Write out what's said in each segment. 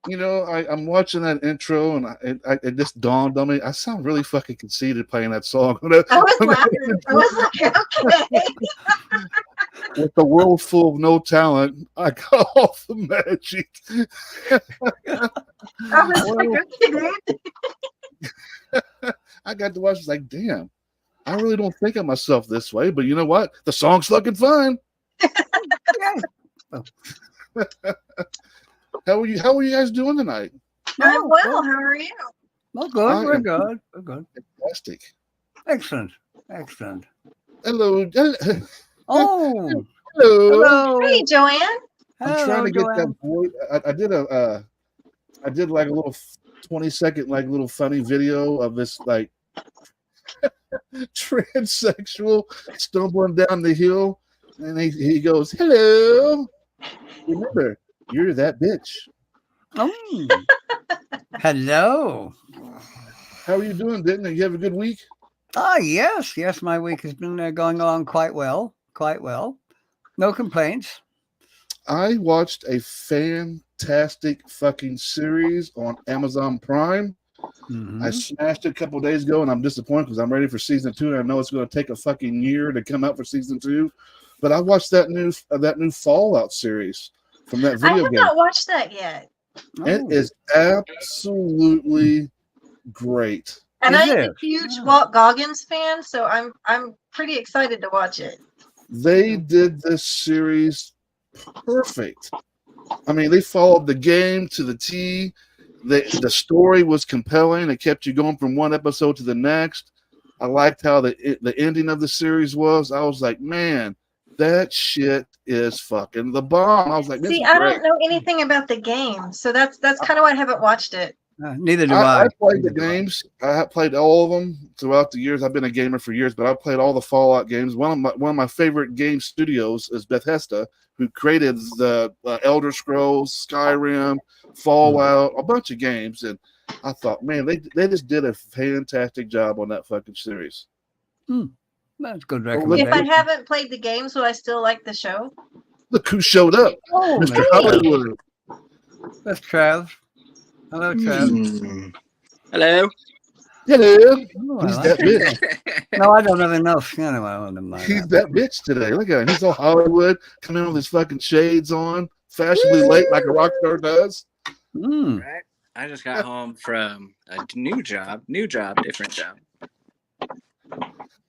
You know, I'm watching that intro, and it just dawned on me. I sound really fucking conceited playing that song. I was laughing. I was like, okay. With the world full of no talent, I got all the magic. I was like, okay, dude. I got to watch. It's like, damn, I really don't think of myself this way. But you know what? The song's fucking fine. How are you? How are you guys doing tonight? I'm well. How are you? Oh, good. We're good. We're good. Fantastic. Excellent. Excellent. Hello. Oh, Hello. Hey, Joanne. I'm trying to get that voice. I did like a little 20-second like little funny video of this like transsexual stumbling down the hill, and he goes, "Hello. Remember, you're that bitch." Oh, hello. How are you doing, Denton? You have a good week? Yes. My week has been going along quite well. No complaints. I watched a fantastic fucking series on Amazon Prime. Mm-hmm. I smashed it a couple of days ago, and I'm disappointed because I'm ready for season 2, and I know it's going to take a fucking year to come out for season 2. But I watched that new Fallout series from that video game. I have not watched that yet. It is absolutely great. And I'm a huge Walt Goggins fan, so I'm pretty excited to watch it. They did this series perfect. I mean, they followed the game to the T. The story was compelling. It kept you going from one episode to the next. I liked how the ending of the series was. I was like, man, that shit is fucking the bomb. I was like, see, I don't know anything about the game, so that's kind of why I haven't watched it. Neither do I. I played the games. I have played all of them throughout the years. I've been a gamer for years, but I've played all the Fallout games. One of my favorite game studios is Bethesda, who created the Elder Scrolls, Skyrim, Fallout, a bunch of games. And I thought, man, they just did a fantastic job on that fucking series. That's good recommendation. If I haven't played the games, would I still like the show? Look who showed up. Oh, Mr. Hollywood. That's Trav. Hello, Trav. Hello. Hello. Oh, He's like that it. bitch. No, I don't have enough. Anyway, He's that bitch today. Look at him. He's all Hollywood, coming in with his fucking shades on, fashionably late like a rock star does. Right. I just got home from a new job, different job.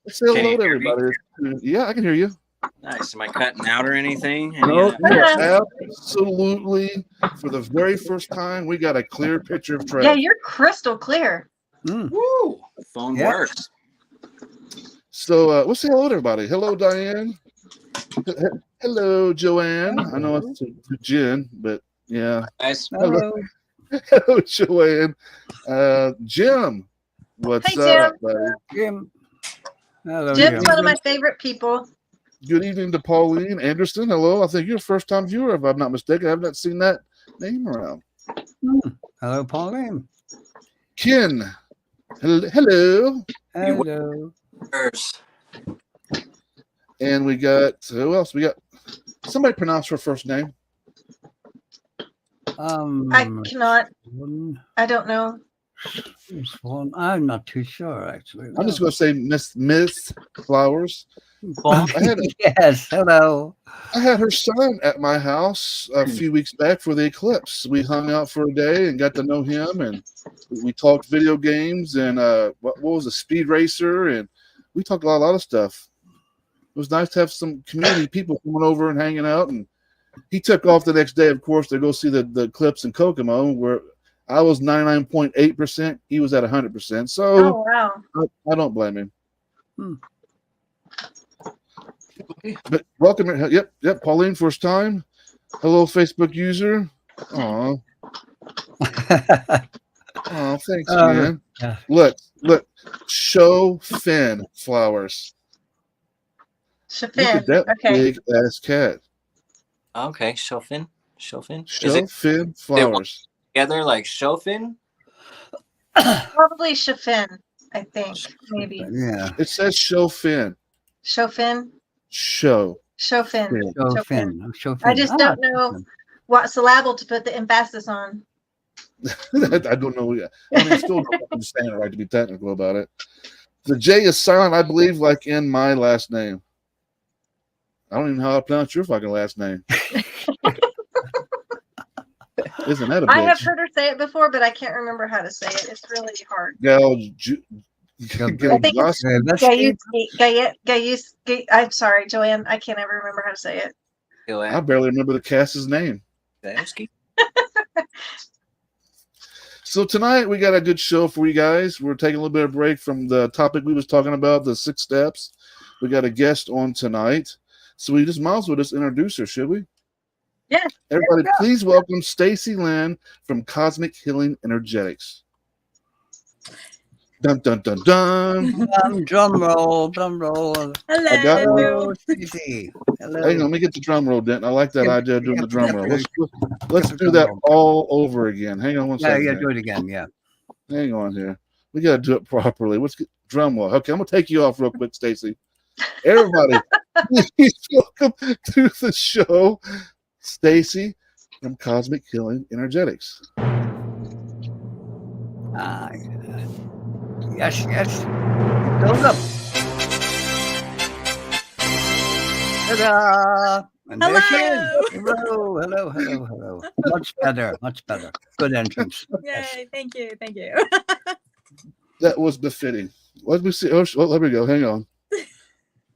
Say hello to everybody. Yeah, I can hear you. Nice. Am I cutting out or anything? No, absolutely. For the very first time, we got a clear picture of Trev. Yeah, you're crystal clear. Woo! Phone works. So let's say hello to everybody. Hello, Diane. Hello, Joanne. I know it's to Jen, but yeah. Nice. Hello. Hello, Joanne. Jim. What's up, buddy? Jim. Hello, Jim's one of my favorite people. Good evening to Pauline Anderson. Hello. I think you're a first-time viewer, if I'm not mistaken. I have not seen that name around. Hello, Pauline. Ken. Hello. Hello. And we got, who else? We got, somebody pronounce her first name. I cannot. I don't know. I'm not too sure, actually. No. I'm just going to say Miss Flowers. Yes, hello. I had her son at my house a few weeks back for the eclipse. We hung out for a day and got to know him, and we talked video games and what was a speed racer, and we talked a lot of stuff. It was nice to have some community people coming over and hanging out, and he took off the next day, of course, to go see the eclipse in Kokomo, where I was 99.8%. He was at 100%. So wow. I don't blame him. But welcome. Yep. Pauline, first time. Hello, Facebook user. Aw. Oh, thanks, man. Yeah. Look. Show Finn Flowers. Finn. Look at that big ass cat. Okay, Shelfin. Shelfin. Is Show it fin flowers. together like Shelfin? Probably Chafin, I think. Maybe. Yeah. It says show fin. Chofin? Show. Chofin. fin. Show Chofin. fin. Show fin. I just don't know what syllable to put the emphasis on. I don't know. I mean, still don't understand it right to be technical about it. The J is silent, I believe, like in my last name. I don't even know how to pronounce your fucking last name. Isn't that a bitch? I have heard her say it before, but I can't remember how to say it. It's really hard. I'm sorry, Joanne. I can't ever remember how to say it. I barely remember the cast's name. So tonight we got a good show for you guys. We're taking a little bit of break from the topic we was talking about, the 6 steps. We got a guest on tonight. So we just might as well just introduce her, should we? Yeah. Everybody, please welcome Stacy Lynne from Cosmic Healing Energetics. Dun dun dun dun. Drum roll, drum roll. Hello. Stacy. Hello. Hang on, let me get the drum roll, Denton. I like that idea of doing the drum roll. Let's do that all over again. Hang on one second. Yeah, do it again. Yeah. Hang on here. We got to do it properly. Let's get drum roll. Okay, I'm going to take you off real quick, Stacy. Everybody, please welcome to the show, Stacy from Cosmic Healing Energetics. Yes. Build up. Ta-da! And there she is. Hello. Much better. Good entrance. Yay, thank you. That was befitting. Let me see. Oh, let me go. Hang on.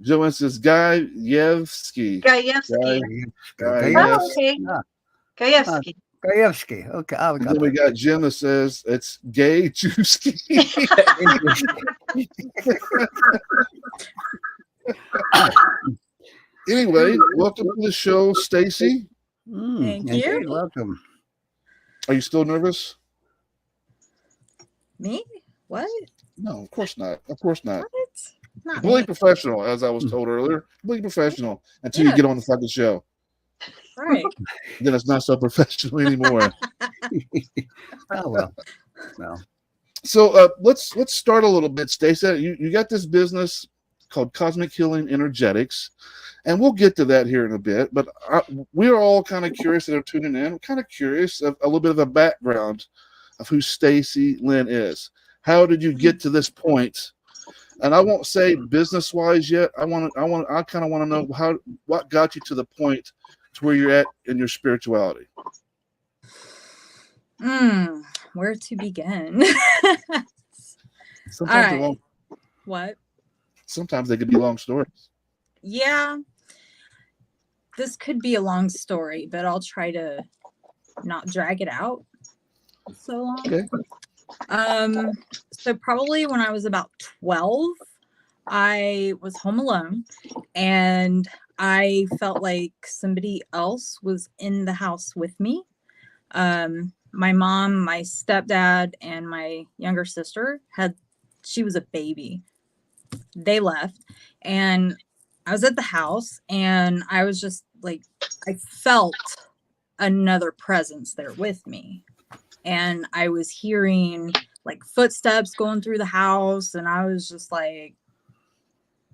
Joanne says Gajewski. Gajewski. Gajewski. Okay. And then we got Jim that says it's gay Jewski. Anyway, welcome to the show, Stacy. Thank you. Welcome. Are you still nervous? Me? What? No, of course not. Of course not. What? Not Completely me. professional, as I was told earlier. Completely professional until you get on the fucking show. Right. Then it's not so professional anymore. Oh well. So let's start a little bit, Stacey. You got this business called Cosmic Healing Energetics, and we'll get to that here in a bit. But we're all kind of curious that are tuning in. We're kind of curious of a little bit of a background of who Stacy Lynne is. How did you get to this point? And I won't say business-wise yet. I kind of want to know what got you to the point to where you're at in your spirituality. Where to begin? Sometimes What? Sometimes they could be long stories. Yeah. This could be a long story, but I'll try to not drag it out so long. Okay. So probably when I was about 12, I was home alone and I felt like somebody else was in the house with me. My mom, my stepdad, and my younger sister she was a baby. They left and I was at the house and I was just like, I felt another presence there with me. And I was hearing like footsteps going through the house. And I was just like,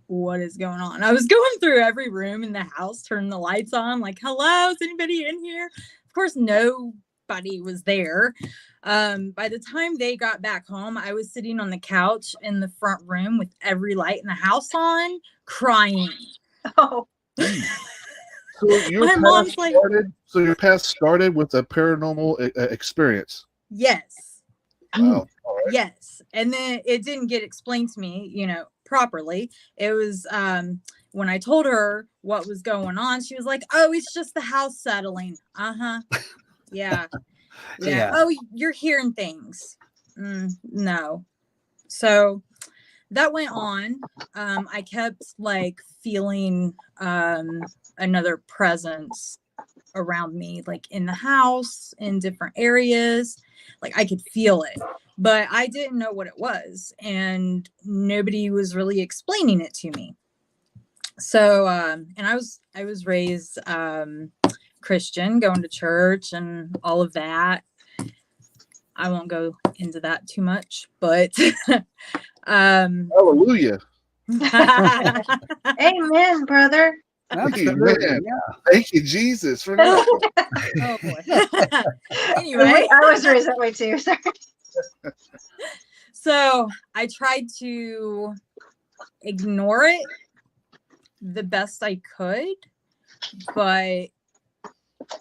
what is going on? I was going through every room in the house, turning the lights on, like, hello, is anybody in here? Of course, nobody was there. By the time they got back home, I was sitting on the couch in the front room with every light in the house on, crying. Oh. So your path started with a paranormal experience. Yes. Wow. All right. Yes. And then it didn't get explained to me, properly. It was when I told her what was going on, she was like, oh, it's just the house settling. Uh-huh. Yeah. Yeah. Oh, you're hearing things. No. So that went on. I kept like feeling another presence around me, like in the house, in different areas. Like I could feel it, but I didn't know what it was, and nobody was really explaining it to me. So, and I was raised Christian, going to church and all of that. I won't go into that too much, but Hallelujah. Amen, brother. Absolutely. Amen. Yeah. Thank you, Jesus, for that. Oh boy. Anyway, I was raised that way too. Sorry. so I tried to ignore it the best I could, but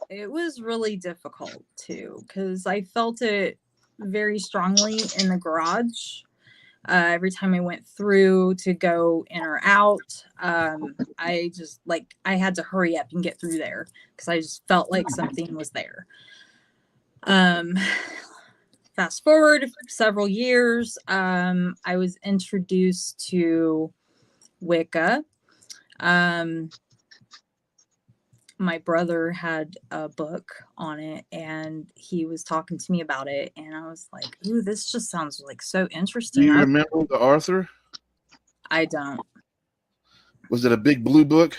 it was really difficult too, because I felt it very strongly in the garage. Every time I went through to go in or out, I just I had to hurry up and get through there because I just felt like something was there. Fast forward several years, I was introduced to Wicca. My brother had a book on it and he was talking to me about it, and I was like, ooh, this just sounds like so Do interesting. you remember the author? I don't. Was it a big blue book?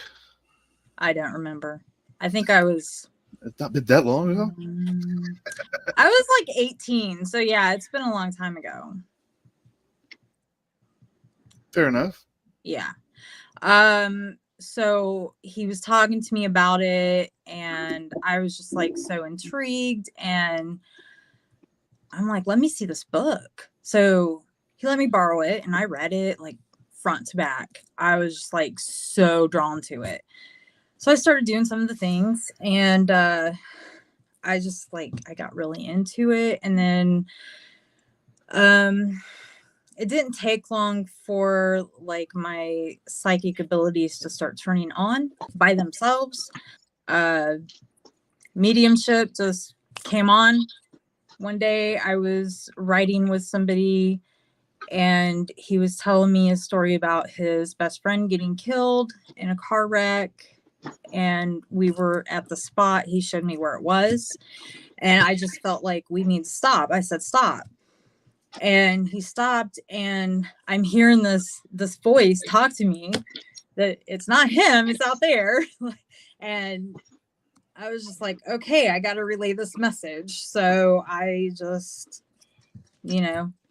I don't remember. I think I was It's not been that long ago. I was like 18, so yeah, it's been a long time ago. Fair enough. Yeah. So he was talking to me about it and I was just like so intrigued, and I'm like, let me see this book. So he let me borrow it and I read it like front to back. I was just like so drawn to it. So I started doing some of the things, and I just I got really into it. And then it didn't take long for my psychic abilities to start turning on by themselves. Mediumship just came on. One day I was writing with somebody and he was telling me a story about his best friend getting killed in a car wreck. And we were at the spot. He showed me where it was. And I just felt like we need to stop. I said, stop. And he stopped, and I'm hearing this voice talk to me that it's not him, it's out there. And I was just like, okay, I got to relay this message. So I just,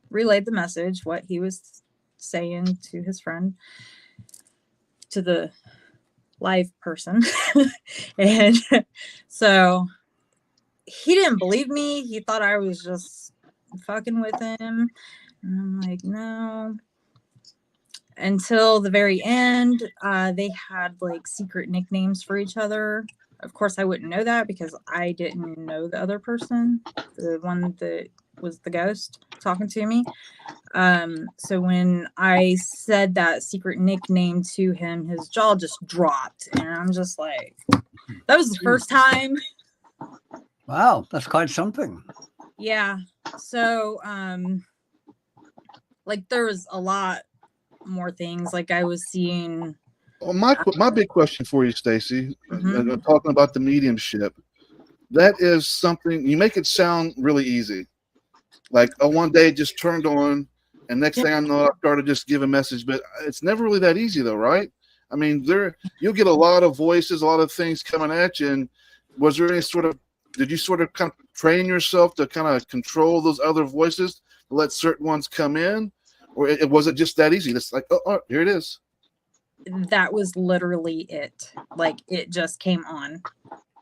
relayed the message, what he was saying to his friend, to the live person. And so he didn't believe me. He thought I was just fucking with him. And I'm like, no. Until the very end, they had secret nicknames for each other. Of course, I wouldn't know that because I didn't know the other person, the one that was the ghost talking to me. So when I said that secret nickname to him, his jaw just dropped. And I'm just like, that was the first time. Wow, that's quite something. Yeah. So, there was a lot more things. I was seeing. Well, my big question for you, Stacy, talking about the mediumship, that is something you make it sound really easy. One day it just turned on, and next thing I know, I started just give a message. But it's never really that easy, though, right? I mean, you'll get a lot of voices, a lot of things coming at you. And was there any did you sort of kind of train yourself to kind of control those other voices, to let certain ones come in? Or was it just that easy? It's like, oh, here it is. That was literally it. It just came on.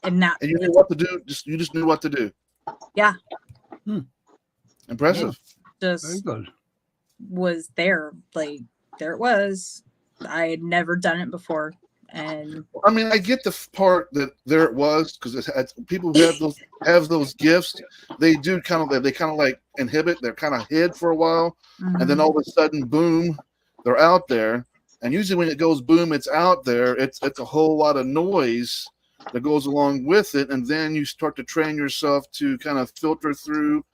And you knew what to do. You just knew what to do. Yeah. Impressive. Just Very good. was there. There it was. I had never done it before. And I mean, I get the part that there it was, because people who have those gifts, they do kind of inhibit. They're kind of hid for a while, and then all of a sudden, boom, they're out there. And usually, when it goes boom, it's out there. It's a whole lot of noise that goes along with it, and then you start to train yourself to kind of filter through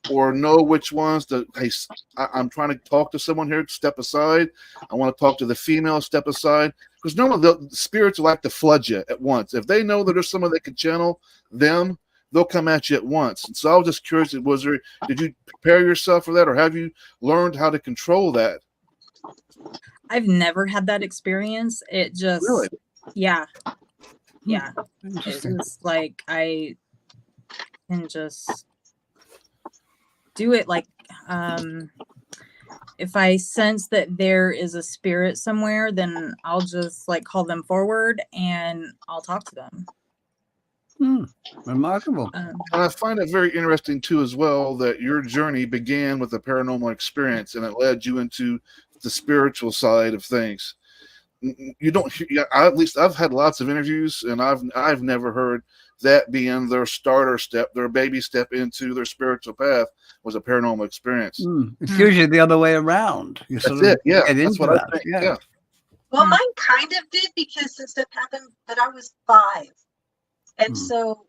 or know which ones to. Hey, I'm trying to talk to someone here. Step aside. I want to talk to the female. Step aside. Because normally the spirits like to flood you at once. If they know that there's someone that can channel them, they'll come at you at once. And so I was just curious, did you prepare yourself for that, or have you learned how to control that? I've never had that experience. It just, Really? Yeah. Yeah. It Interesting. was like I can just do it like if I sense that there is a spirit somewhere, then I'll just like call them forward and I'll talk to them. Remarkable. And I find it very interesting too, as well, that your journey began with a paranormal experience, and it led you into the spiritual side of things. You don't. At least I've had lots of interviews, and I've never heard that being their starter step, their baby step into their spiritual path was a paranormal experience. It's usually the other way around. You That's it. Yeah, that's what I think. Yeah. Well, mine kind of did, because since it happened that I was 5. And so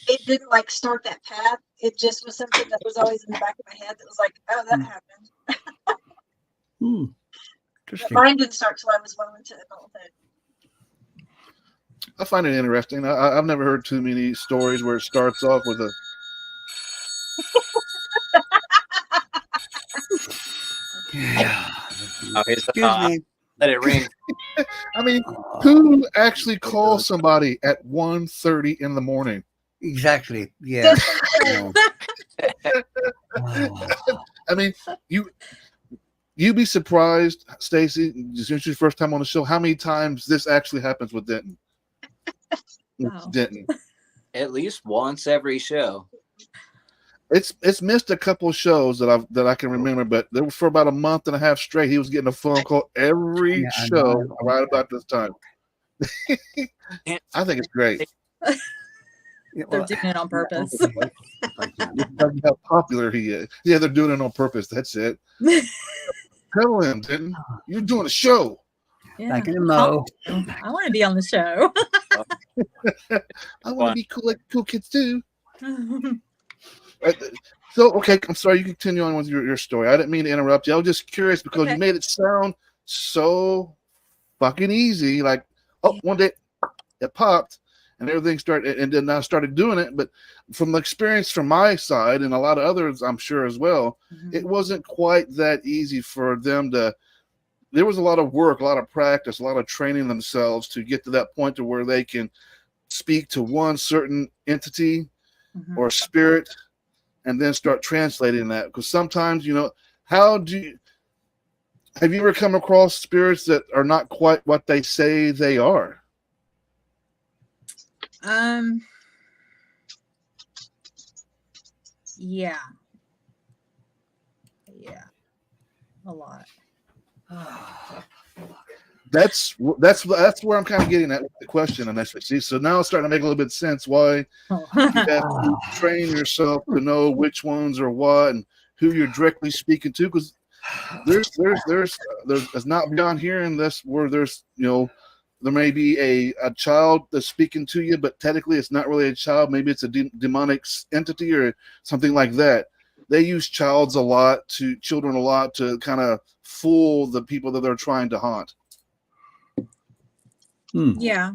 it didn't like start that path. It just was something that was always in the back of my head that was like, oh, that happened. Interesting. Mine didn't start till I was well into adulthood. I find it interesting. I've never heard too many stories where it starts off with a. Oh, here's the Excuse me. Let it ring. I mean, who actually calls somebody at 1:30 in the morning? Exactly. Yeah. I mean, you'd be surprised, Stacy, since your first time on the show, how many times this actually happens with Denton. Wow. Denton. At least once every show. It's missed a couple of shows that I can remember, but there was for about a month and a half straight. He was getting a phone call every show right about this time. I think it's great. They're doing it on purpose. How popular he is. Yeah, they're doing it on purpose. That's it. Tell him, Denton. You're doing a show. Yeah. Like in a mo. I want to be on the show. I want to be cool like cool kids do. So, okay, I'm sorry. You continue on with your story. I didn't mean to interrupt you. I was just curious because you made it sound so fucking easy. Like, one day it popped and everything started, and then I started doing it. But from the experience from my side and a lot of others, I'm sure as well, it wasn't quite that easy for them to. There was a lot of work, a lot of practice, a lot of training themselves to get to that point to where they can speak to one certain entity or spirit and then start translating that. Because sometimes, have you ever come across spirits that are not quite what they say they are? Yeah, a lot. That's where I'm kind of getting at with the question initially. See, so now it's starting to make a little bit of sense why you have to train yourself to know which ones are what and who you're directly speaking to. Because there's not beyond hearing this where there's there may be a child that's speaking to you, but technically it's not really a child. Maybe it's a demonic entity or something like that. They use children a lot to kind of fool the people that they're trying to haunt. Yeah.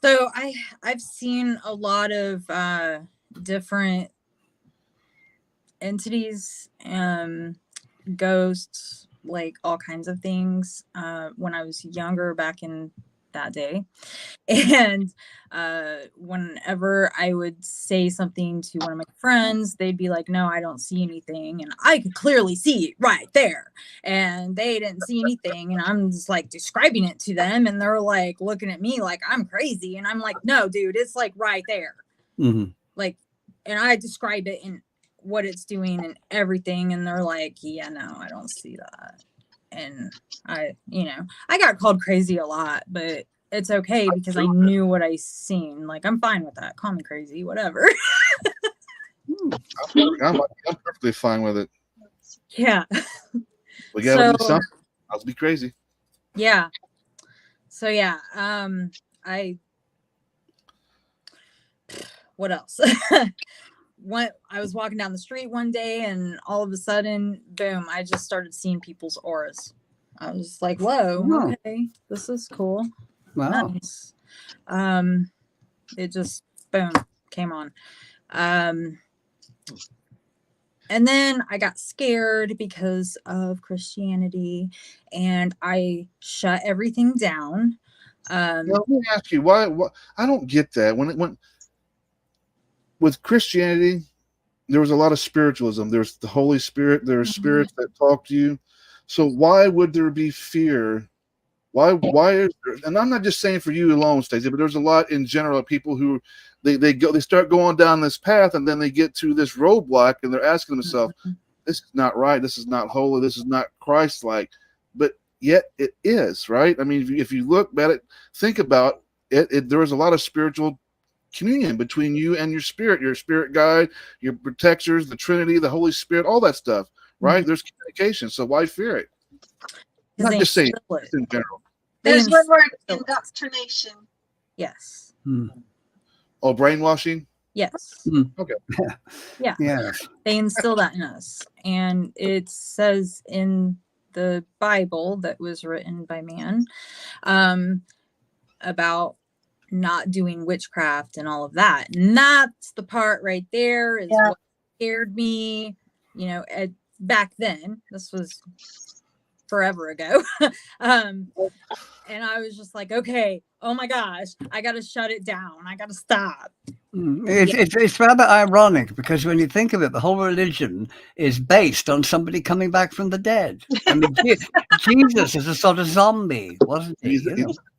So I've seen a lot of different entities, ghosts, like all kinds of things when I was younger back in that day. And whenever I would say something to one of my friends, they'd be like, no, I don't see anything. And I could clearly see it right there. And they didn't see anything. And I'm just like describing it to them. And they're like looking at me like I'm crazy. And I'm like, no, dude, it's like right there. Like, and I describe it in what it's doing and everything. And they're like, yeah, no, I don't see that. And I got called crazy a lot, but it's okay because I knew what I seen. Like, I'm fine with that. Call me crazy, whatever. I'm perfectly fine with it. Yeah. We gotta do something. I'll be crazy. Yeah. So yeah, what else? I was walking down the street one day and all of a sudden, boom, I just started seeing people's auras. I was like, whoa, okay, this is cool. Wow. Nice. It just, boom, came on. And then I got scared because of Christianity and I shut everything down. Now, let me ask you why I don't get that. When with Christianity, there was a lot of spiritualism. There's the Holy Spirit. There's spirits that talk to you. So why would there be fear? Why is there, and I'm not just saying for you alone, Stacey, but there's a lot in general of people who they start going down this path, and then they get to this roadblock, and they're asking themselves, "This is not right. This is not holy. This is not Christ-like." But yet it is, right? I mean, if you look at it, think about it. There is a lot of spiritual communion between you and your spirit guide, your protectors, the Trinity, the Holy Spirit, all that stuff, right? There's communication. So why fear it? Not just saying just in general. There's one word, indoctrination. Yes. Oh, brainwashing? Yes. Okay. Yeah. Yes. They instill that in us. And it says in the Bible that was written by man about not doing witchcraft and all of that. And that's the part right there is what scared me, back then. This was forever ago. And I was just like, okay, oh my gosh, I got to shut it down. I got to stop. It's rather ironic because when you think of it, the whole religion is based on somebody coming back from the dead. I mean, Jesus is a sort of zombie, wasn't he?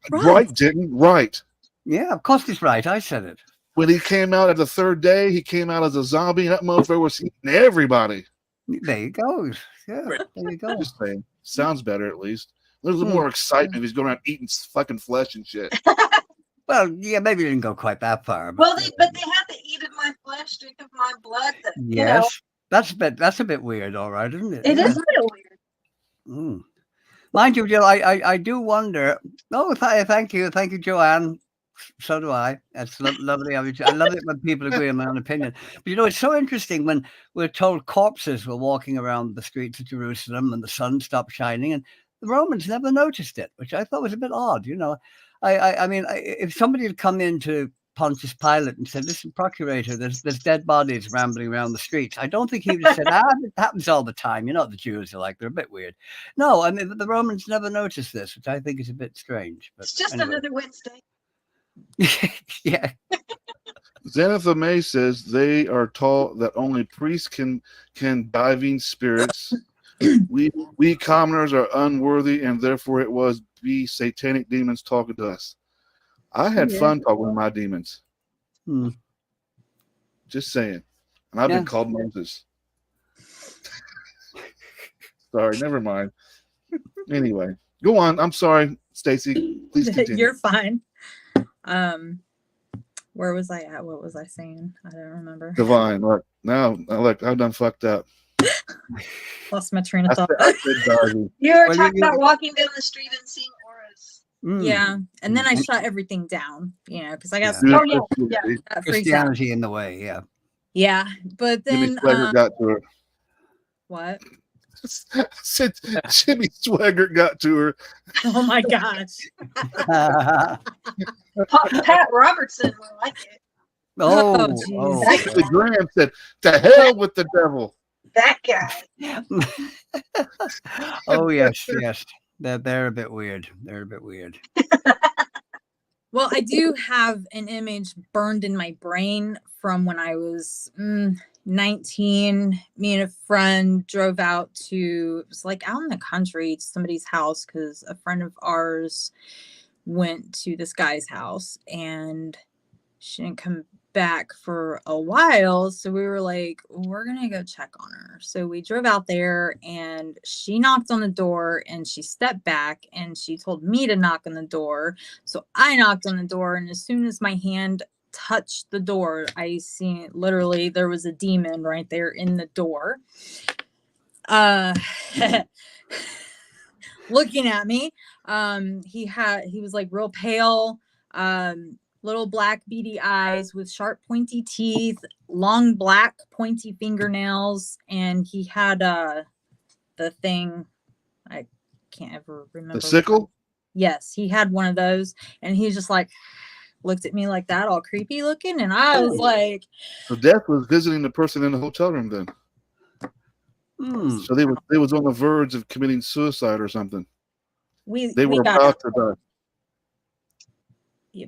Right. Yeah, of course he's right. I said it. When he came out at the third day, he came out as a zombie. That motherfucker was eating everybody. There you go. Yeah, there you go. Just saying. Sounds better at least. There's a little more excitement if he's going around eating fucking flesh and shit. Well, yeah, maybe he didn't go quite that far. But they have to eat of my flesh, drink of my blood. Yes, that's a bit weird, all right, isn't it? It is a bit weird. Mind you, Jill, I do wonder. Oh, thank you, Joanne. So do I. That's lovely. I love it when people agree on my own opinion. But it's so interesting when we're told corpses were walking around the streets of Jerusalem and the sun stopped shining, and the Romans never noticed it, which I thought was a bit odd. I mean, if somebody had come into Pontius Pilate and said, "Listen, procurator, there's dead bodies rambling around the streets," I don't think he would have said, "It happens all the time. You know what the Jews are like; they're a bit weird." No, I mean the Romans never noticed this, which I think is a bit strange. But it's just anyway. another Wednesday. Yeah. Xanatha May says they are taught that only priests can divine spirits. we commoners are unworthy, and therefore it was satanic demons talking to us. I had fun talking with my demons. Just saying. And I've been called Moses. Sorry, never mind. Anyway, go on. I'm sorry, Stacy. Please continue. You're fine. Where was I at? What was I saying? I don't remember. Divine. Look, I've done fucked up. Lost my train of thought. You were talking about walking down the street and seeing auras. Yeah, and then I shut everything down, because I got Christianity in the way. Yeah, but then Jimmy Swaggart got to her. What? Said Jimmy Swaggart got to her. Oh my gosh. Pat Robertson will like it. The Graham said, "To hell with the devil." That guy. Oh yes. They're a bit weird. Well, I do have an image burned in my brain from when I was 19. Me and a friend drove out to, it was like out in the country, to somebody's house, because a friend of ours went to this guy's house and she didn't come back for a while. So we were like, we're going to go check on her. So we drove out there and she knocked on the door and she stepped back and she told me to knock on the door. So I knocked on the door, and as soon as my hand touched the door, I seen literally there was a demon right there in the door. Looking at me. He was like real pale, little black beady eyes with sharp pointy teeth, long black pointy fingernails, and he had the thing, I can't ever remember. The sickle? Yes, he had one of those, and he just like looked at me like that, all creepy looking, and I was like, so death was visiting the person in the hotel room then. So they was on the verge of committing suicide or something. They were about to die.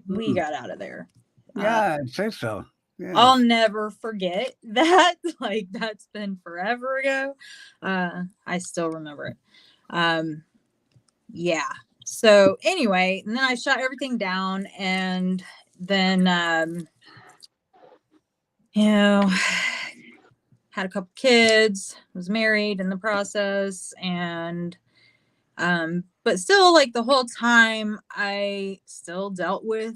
we got out of there. Yeah, I'd say so. Yeah. I'll never forget that. Like, that's been forever ago. I still remember it. Yeah. So anyway, and then I shot everything down, and then you know, had a couple kids, was married in the process, and but still, like, the whole time I still dealt with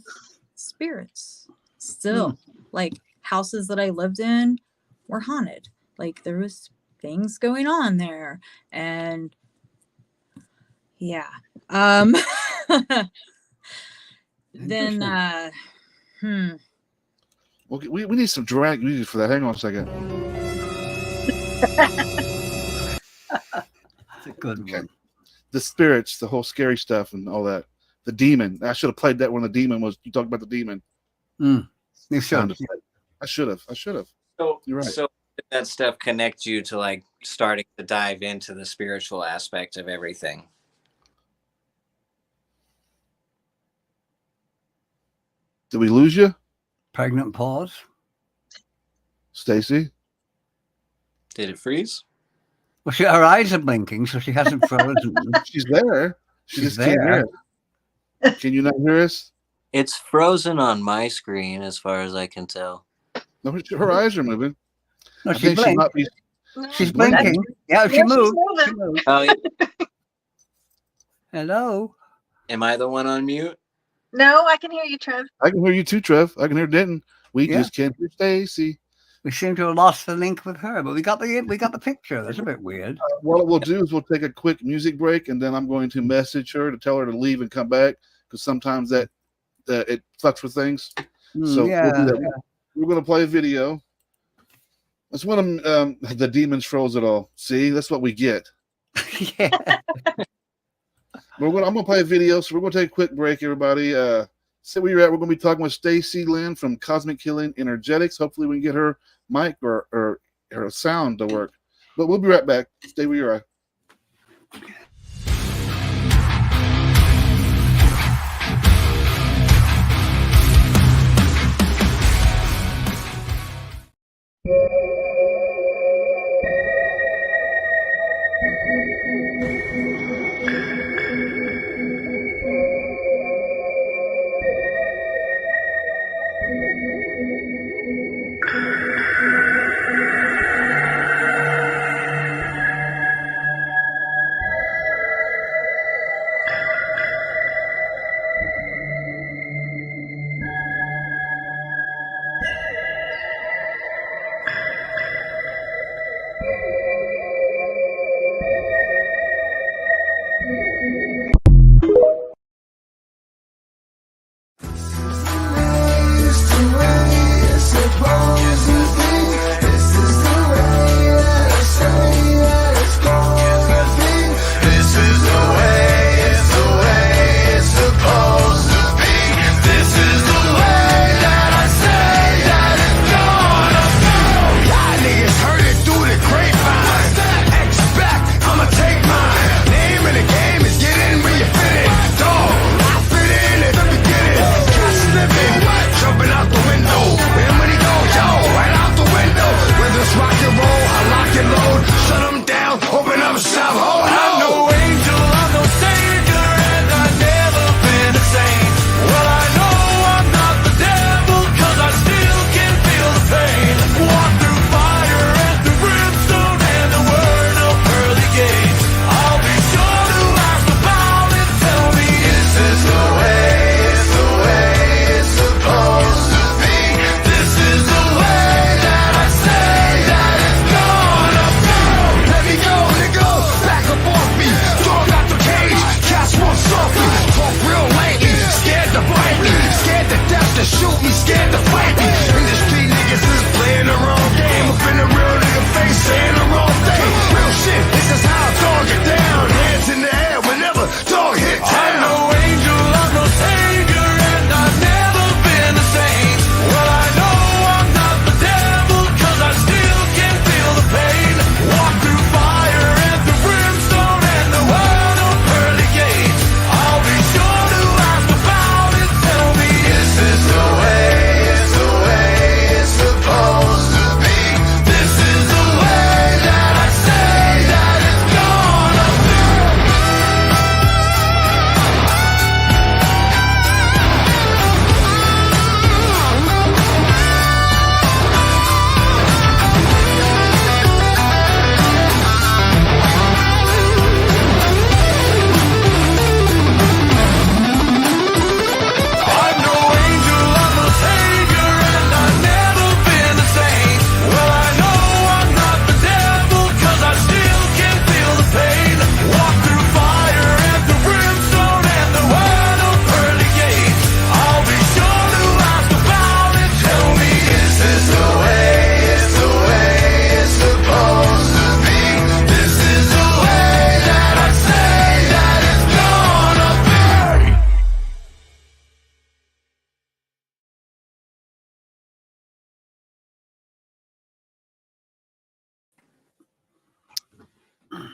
spirits. Still, like, houses that I lived in were haunted. Like, there was things going on there, and yeah. Then Okay, we need some dramatic music for that. Hang on a second. That's a good one. The spirits, the whole scary stuff and all that. The demon. I should have played that when the demon was. You talked about the demon. You should. I should have. So, You're right. So did that stuff connect you to like starting to dive into the spiritual aspect of everything? Did we lose you, Pregnant pause. Stacy? Did it freeze? Well, her eyes are blinking, so she hasn't frozen. She's there. She She's just can't hear us. Can you not hear us? It's frozen on my screen as far as I can tell. No, her eyes are moving. No, I she think she blinked. might be. She's blinking. Yeah, she Yeah, she's moved. moving. She moved. Oh, yeah. Hello. Am I the one on mute? No, I can hear you, Trev. I can hear you too, Trev. I can hear Denton. We Yeah. just can't hear Stacy. We seem to have lost the link with her, but we got the picture. That's a bit weird. What we'll do is we'll take a quick music break, and then I'm going to message her to tell her to leave and come back, because sometimes that it fucks with things. So yeah, we'll do that. We're going to play a video. That's when the demons froze it all. See, that's what we get. yeah. I'm going to play a video, so we're going to take a quick break, everybody. Sit where you're at. We're going to be talking with Stacy Lynne from Cosmic Healing Energetics. Hopefully, we can get her mic or her sound to work. But we'll be right back. Stay where you're at.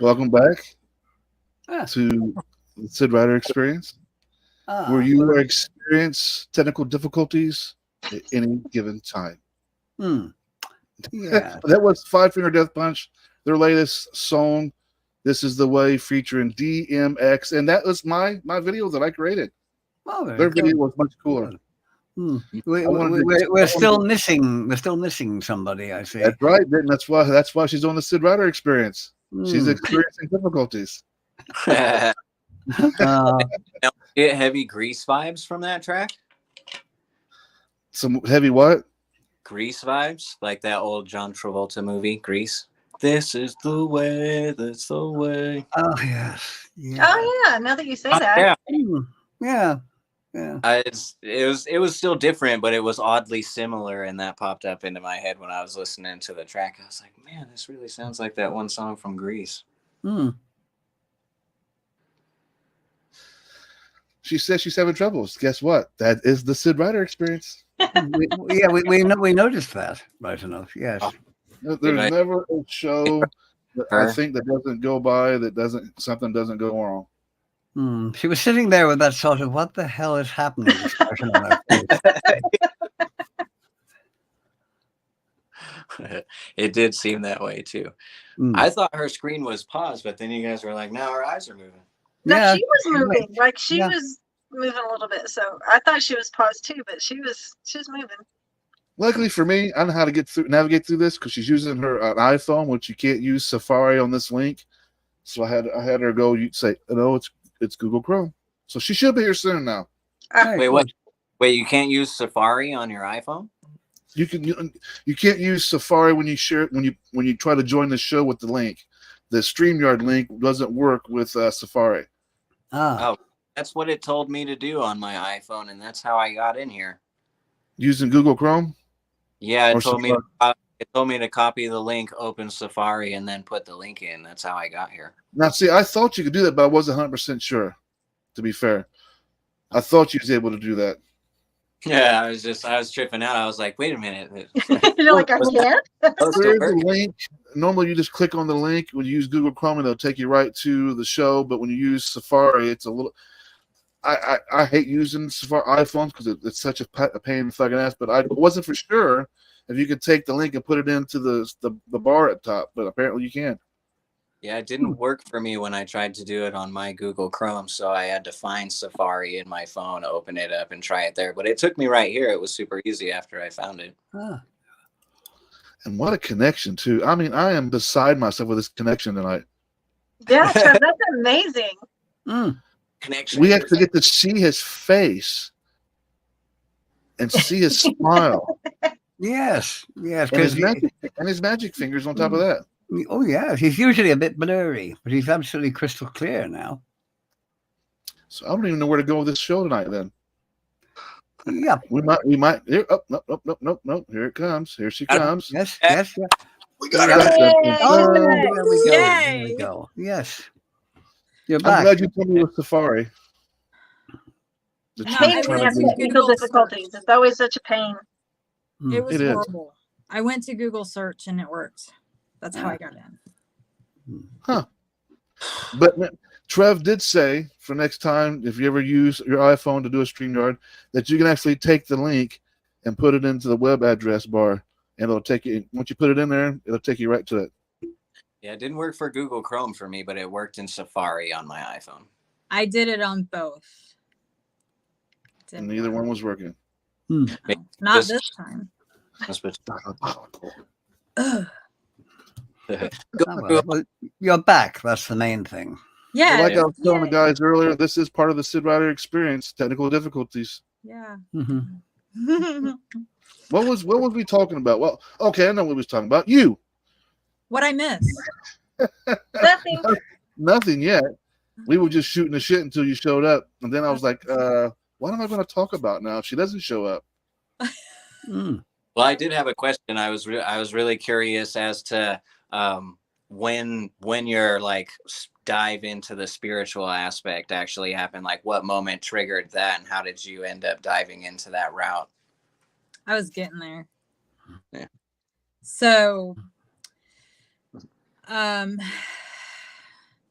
Welcome back Ah, to the Sid Ryder Experience, where ah, you well, experience technical difficulties at any given time. yeah. That was Five Finger Death Punch, their latest song. This is the way, featuring DMX, and that was my video that I created. Oh, very Their good. video was much cooler. Good. Hmm. I wanted to- I We're wanted still to- missing. We're still missing somebody. I see. That's right, and that's why she's on the Sid Ryder Experience. She's Hmm. experiencing difficulties. Uh, Get heavy Grease vibes from that track. Some heavy what? Grease vibes, like that old John Travolta movie, Grease. This is the way. That's the way. oh yes. Yeah. Oh yeah, now that you say that. Yeah. Yeah. Yeah. It was still different, but it was oddly similar, and that popped up into my head when I was listening to the track. I was like, man, this really sounds like that one song from Grease. Hmm. She says she's having troubles. Guess what? That is the Sid Ryder Experience. we noticed that, right enough. Yes. There's never a show that I think that doesn't go by that something doesn't go wrong. She was sitting there with that sort of "what the hell is happening" expression on her face. It did seem that way too. I thought her screen was paused, but then you guys were like, "Now her eyes are moving." No, Yeah, she was moving. Like she Yeah. was moving a little bit. So I thought she was paused too, but she was moving. Luckily for me, I know how to navigate through this because she's using her iPhone, which you can't use Safari on this link. So I had her go. You say, "No, it's Google Chrome." So she should be here soon now. Very Wait, good. Wait, you can't use Safari on your iPhone? You can't use Safari when you share when you try to join the show with the link. The StreamYard link doesn't work with Safari. Ah, Oh, that's what it told me to do on my iPhone, and that's how I got in here. Using Google Chrome? Yeah, Or it told me to copy the link, open Safari, and then put the link in. That's how I got here. Now, see, I thought you could do that, but I wasn't 100% sure. To be fair, I thought you was able to do that. Yeah, I was tripping out. I was like, wait a minute. You're like, I can't. There's a link. Normally, you just click on the link. When you use Google Chrome, and it'll take you right to the show. But when you use Safari, it's a little. I hate using Safari iPhones because it's such a pain in the fucking ass. But I wasn't for sure if you could take the link and put it into the bar at top. But apparently, you can. Yeah, it didn't work for me when I tried to do it on my Google Chrome, so I had to find Safari in my phone, open it up, and try it there. But it took me right here. It was super easy after I found it. And what a connection, too. I mean, I am beside myself with this connection tonight. Yeah, Trev, that's amazing. Connection. We actually get to see his face and see his smile. yes, And because his magic fingers on top of that. oh yeah, he's usually a bit blurry, but he's absolutely crystal clear now. So I don't even know where to go with this show tonight. Then Yeah. we might. Here, nope. Here it comes. Here she comes. Yes. We got Yeah. her. Oh, there we go. There Yay. we go. Yes. You're I'm back. glad you told me with Safari. The No, chief I Pain was trying when you have to using do- technical Google difficulties. search. It's always such a pain. It was It is. horrible. I went to Google search and it worked. That's how I got in. But Trev did say for next time, if you ever use your iPhone to do a StreamYard, that you can actually take the link and put it into the web address bar, and it'll take you. Once you put it in there, it'll take you right to it. Yeah, it didn't work for Google Chrome for me, but it worked in Safari on my iPhone. I did it on both. And neither one was working. Not this time. Ugh. Well, you're back. That's the main thing. Yeah. Like I was telling the yay. guys earlier, this is part of the Sid Ryder experience. Technical difficulties. Yeah. What was we talking about? Well, okay, I know what we was talking about. You. What I missed. Nothing. Nothing yet. We were just shooting the shit until you showed up, and then I was like, what am I going to talk about now if she doesn't show up? Well, I did have a question. I was really curious as to when your like dive into the spiritual aspect actually happened. Like, what moment triggered that, and how did you end up diving into that route? I was getting there. Yeah. So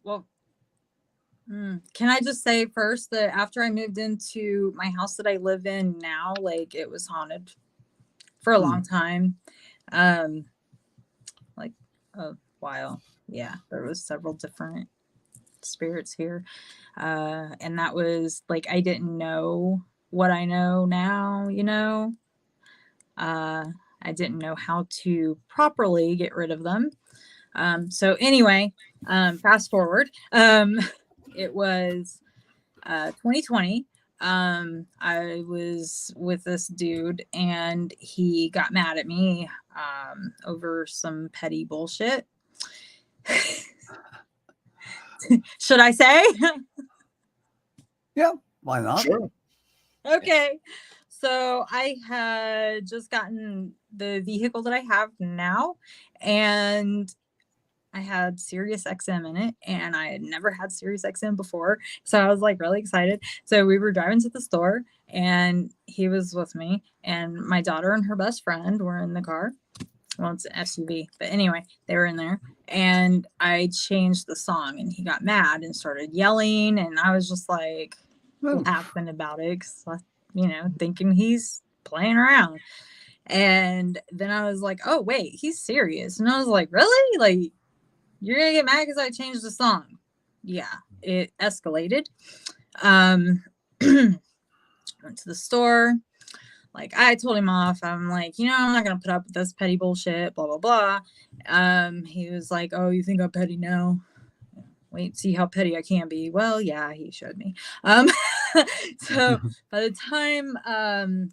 Well, can I just say first that after I moved into my house that I live in now, like it was haunted for a long time. Like a while. Yeah, there was several different spirits here. And that was like, I didn't know what I know now, you know. I didn't know how to properly get rid of them. So anyway, fast forward. It was 2020. I was with this dude and he got mad at me over some petty bullshit. Should I say? Yeah, why not? Sure. Okay. So I had just gotten the vehicle that I have now, and I had Sirius XM in it, and I had never had Sirius XM before. So I was like really excited. So we were driving to the store, and he was with me, and my daughter and her best friend were in the car. Well, it's an SUV, but anyway, they were in there, and I changed the song, and he got mad and started yelling, and I was just like laughing about it, because, you know, thinking he's playing around. And then I was like, oh wait, he's serious. And I was like, really? Like, you're gonna get mad because I changed the song? Yeah, it escalated. Went to the store. Like, I told him off. I'm like, you know, I'm not gonna put up with this petty bullshit, blah blah blah. He was like, oh, you think I'm petty now? Wait, see how petty I can be. Well, yeah, he showed me. So by the time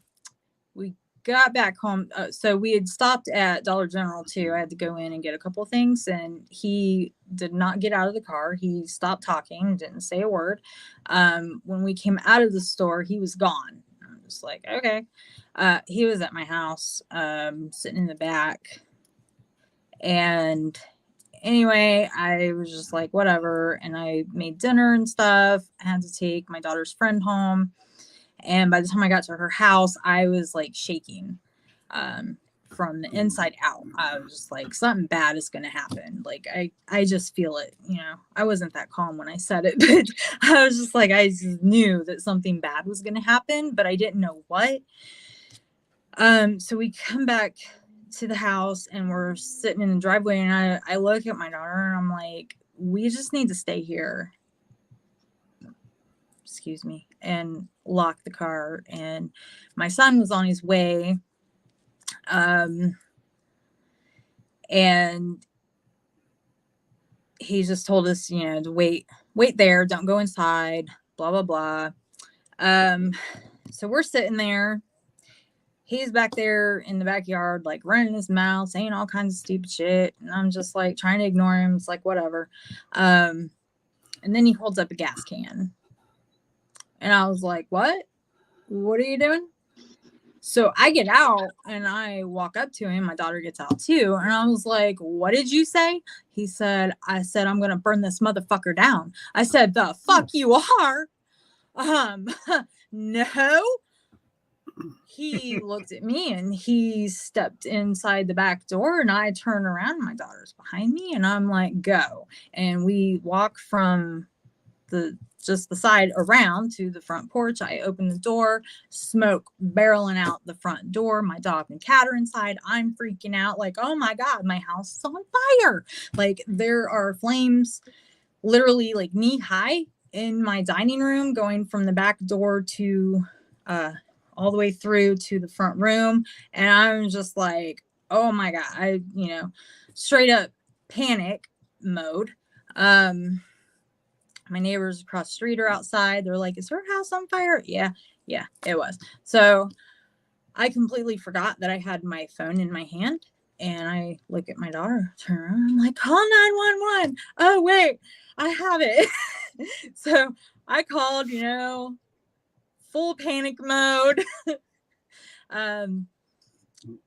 we got back home, so we had stopped at Dollar General too. I had to go in and get a couple of things, and he did not get out of the car. He stopped talking, didn't say a word. When we came out of the store, he was gone. I'm just like, okay. He was at my house, sitting in the back, and anyway, I was just like, whatever. And I made dinner and stuff. I had to take my daughter's friend home. And by the time I got to her house, I was like shaking from the inside out. I was just like, something bad is going to happen. Like, I just feel it, you know. I wasn't that calm when I said it, but I was just like, I just knew that something bad was going to happen, but I didn't know what. So we come back to the house and we're sitting in the driveway, and I look at my daughter and I'm like, we just need to stay here. Excuse me. And lock the car. And my son was on his way. And he just told us, you know, to wait there, don't go inside, blah blah blah. So we're sitting there. He's back there in the backyard, like running his mouth, saying all kinds of stupid shit. And I'm just like trying to ignore him. It's like, whatever. And then he holds up a gas can. And I was like, what? What are you doing? So I get out and I walk up to him. My daughter gets out too. And I was like, what did you say? He said, I said, I'm going to burn this motherfucker down. I said, the fuck you are? No. He looked at me and he stepped inside the back door, and I turn around and my daughter's behind me, and I'm like, go. And we walk from just the side around to the front porch. I open the door, smoke barreling out the front door. My dog and cat are inside. I'm freaking out like, oh my God, my house is on fire. Like, there are flames literally like knee high in my dining room, going from the back door to all the way through to the front room. And I'm just like, oh my God, I, you know, straight up panic mode. My neighbors across the street are outside. They're like, is her house on fire? Yeah, it was. So I completely forgot that I had my phone in my hand, and I look at my daughter, turn around, I'm like, call 911. Oh, wait, I have it. So I called, you know, full panic mode.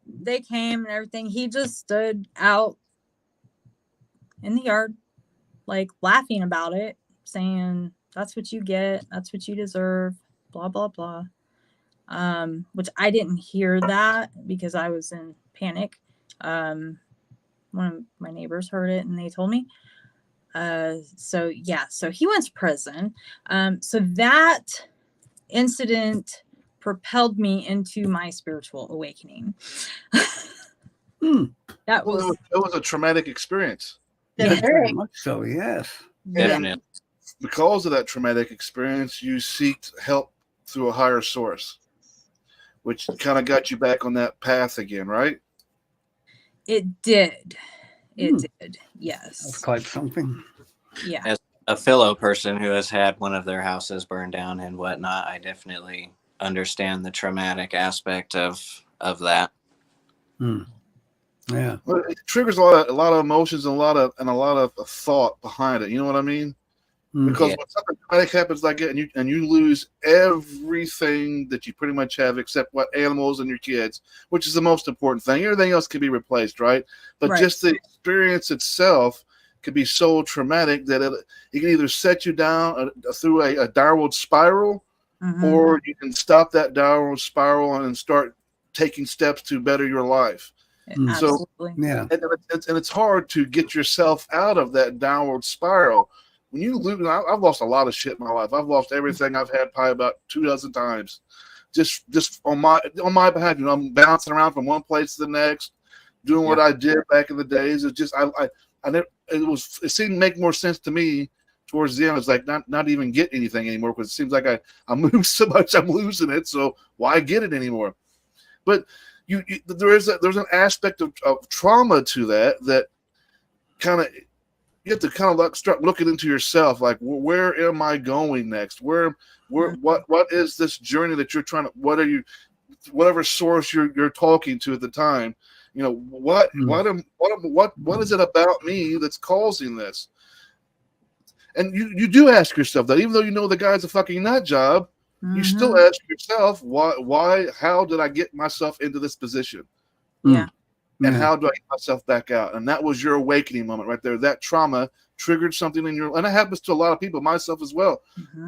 They came and everything. He just stood out in the yard, like laughing about it, saying, that's what you get, that's what you deserve, blah blah blah. Which I didn't hear that because I was in panic. One of my neighbors heard it and they told me. So he went to prison. So that incident propelled me into my spiritual awakening. That was it was a traumatic experience. Yeah, very much so. Yes. Definitely. And because of that traumatic experience, you seeked help through a higher source, which kind of got you back on that path again, right? It did. It did. Yes. That's quite something. Yeah. As a fellow person who has had one of their houses burned down and whatnot, I definitely understand the traumatic aspect of that. Yeah. Well, it triggers a lot of emotions and a lot of thought behind it. You know what I mean? Because when something traumatic happens like that, and you lose everything that you pretty much have except what animals and your kids, which is the most important thing. Everything else can be replaced, right? But just the experience itself could be so traumatic that it can either set you down through a downward spiral, or you can stop that downward spiral and start taking steps to better your life. Absolutely. So, and it's hard to get yourself out of that downward spiral. When you lose, I've lost a lot of shit in my life. I've lost everything I've had probably about 24 times, just on my behalf. You know, I'm bouncing around from one place to the next, doing what I did back in the days. It's just it seemed to make more sense to me towards the end. It's like not even get anything anymore, because it seems like I move so much, I'm losing it. So why get it anymore? But there's an aspect of trauma to that kind of. You have to kind of like start looking into yourself, like, where am I going next? What is this journey that you're trying to? Whatever source you're talking to at the time, you know, what is it about me that's causing this? And you do ask yourself that, even though you know the guy's a fucking nut job, you still ask yourself, why, how did I get myself into this position? Yeah. And how do I get myself back out? And that was your awakening moment right there. That trauma triggered something in your, and it happens to a lot of people, myself as well.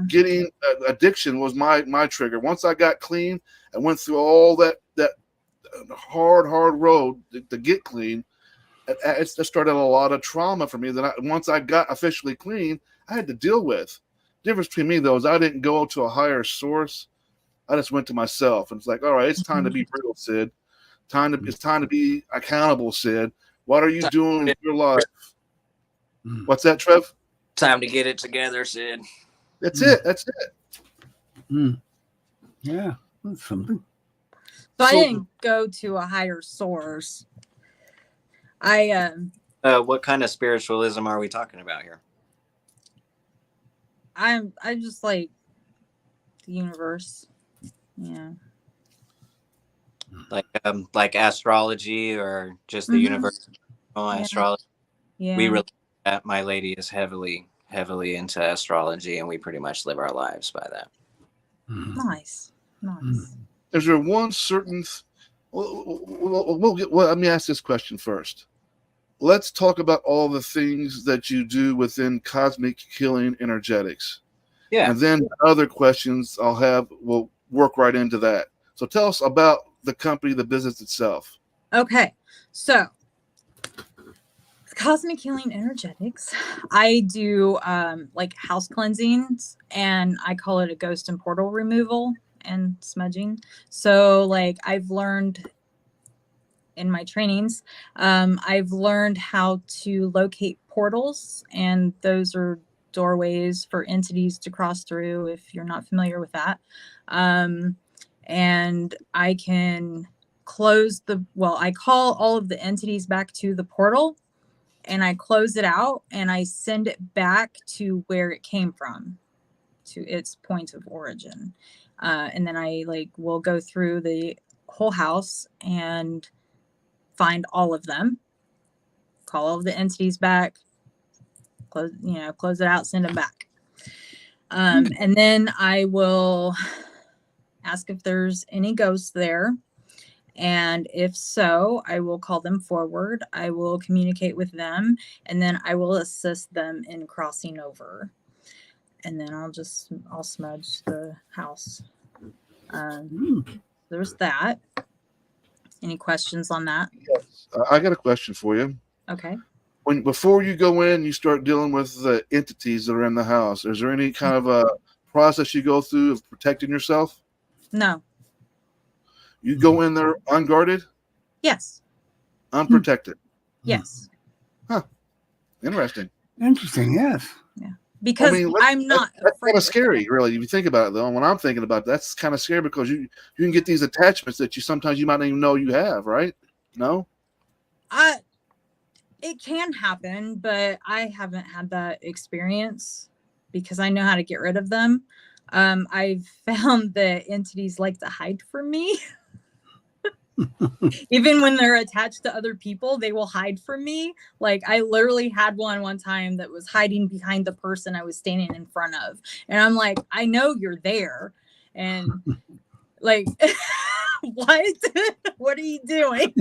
Getting addiction was my trigger. Once I got clean and went through all that hard road to get clean, it started a lot of trauma for me that once I got officially clean, I had to deal with. The difference between me, though, is I didn't go to a higher source. I just went to myself. And it's like, all right, it's time to be real, Sid. It's time to be accountable, Sid. What are you doing with your life? What's that, Trev? Time to get it together, Sid. That's it. Yeah, that's something. So I didn't go to a higher source. What kind of spiritualism are we talking about here? I just like the universe. Yeah. Like astrology, or just the universe? Astrology. Yeah. We really, my lady is heavily into astrology, and we pretty much live our lives by that. Nice. Is there one certain? Let me ask this question first. Let's talk about all the things that you do within cosmic healing energetics. Yeah. And then other questions will work right into that. So tell us about the company, the business itself. Okay. So Cosmic Healing Energetics, I do like house cleansings, and I call it a ghost and portal removal and smudging. So like I've learned in my trainings, I've learned how to locate portals, and those are doorways for entities to cross through if you're not familiar with that. And I can I call all of the entities back to the portal, and I close it out, and I send it back to where it came from, to its point of origin. And then I will go through the whole house and find all of them, call all of the entities back, close it out, send them back. And then I will ask if there's any ghosts there. And if so, I will call them forward. I will communicate with them, and then I will assist them in crossing over. And then I'll smudge the house. There's that. Any questions on that? Yes. I got a question for you. Okay. before you go in, you start dealing with the entities that are in the house. Is there any kind of a process you go through of protecting yourself? No. You go in there unguarded, Yes. unprotected. Yes. Interesting. Interesting, yes. Yeah. Because I'm not that's afraid kind of scary, really. If you think about it, though, when I'm thinking about it, that's kind of scary because you can get these attachments that sometimes you might not even know you have, right? No? It can happen, but I haven't had that experience because I know how to get rid of them. I've found that entities like to hide from me. Even when they're attached to other people, they will hide from me. Like I literally had one time that was hiding behind the person I was standing in front of. And I'm like, I know you're there. And like, what? What are you doing?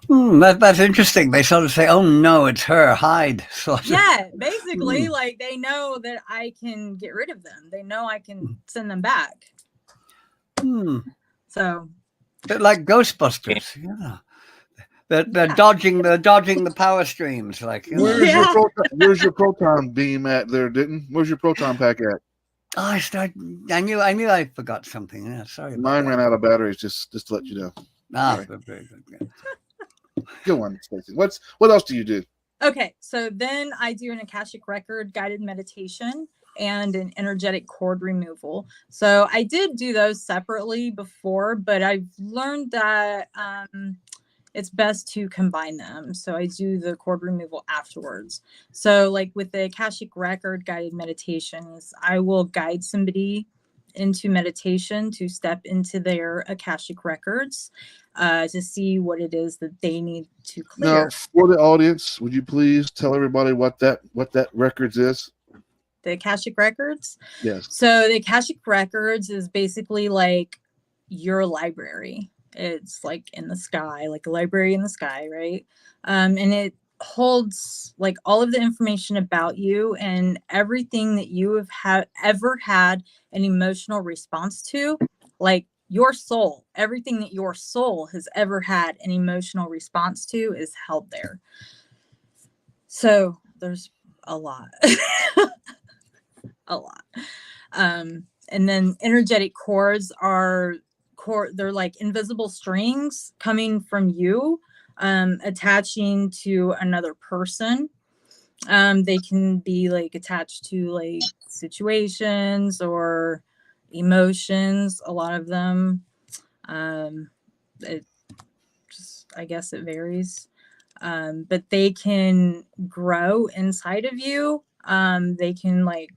That's interesting. They sort of say, oh no, it's her, hide. Yeah, basically, like they know that I can get rid of them. They know I can send them back. So bit like Ghostbusters, yeah. They're dodging the power streams, like. Where's your proton beam at there, Denton? Where's your proton pack at? Oh, I knew I forgot something. Yeah, sorry. Mine ran out of batteries. Just to let you know. Very good. Yeah. Go on, Stacy. What else do you do? Okay, so then I do an Akashic record guided meditation and an energetic cord removal. So I did do those separately before, but I've learned that it's best to combine them. So I do the cord removal afterwards. So like with the Akashic record guided meditations, I will guide somebody into meditation to step into their Akashic records to see what it is that they need to clear. Now, for the audience, would you please tell everybody what that records is? The Akashic records? Yes. So the Akashic records is basically like your library. It's like in the sky, like a library in the sky, right? And it holds like all of the information about you and everything that you have ever had an emotional response to, like your soul, everything that your soul has ever had an emotional response to is held there. So there's a lot. A lot. And then energetic cords are they're like invisible strings coming from you, attaching to another person. They can be like attached to like situations or emotions, a lot of them. It just, I guess it varies. But they can grow inside of you. They can like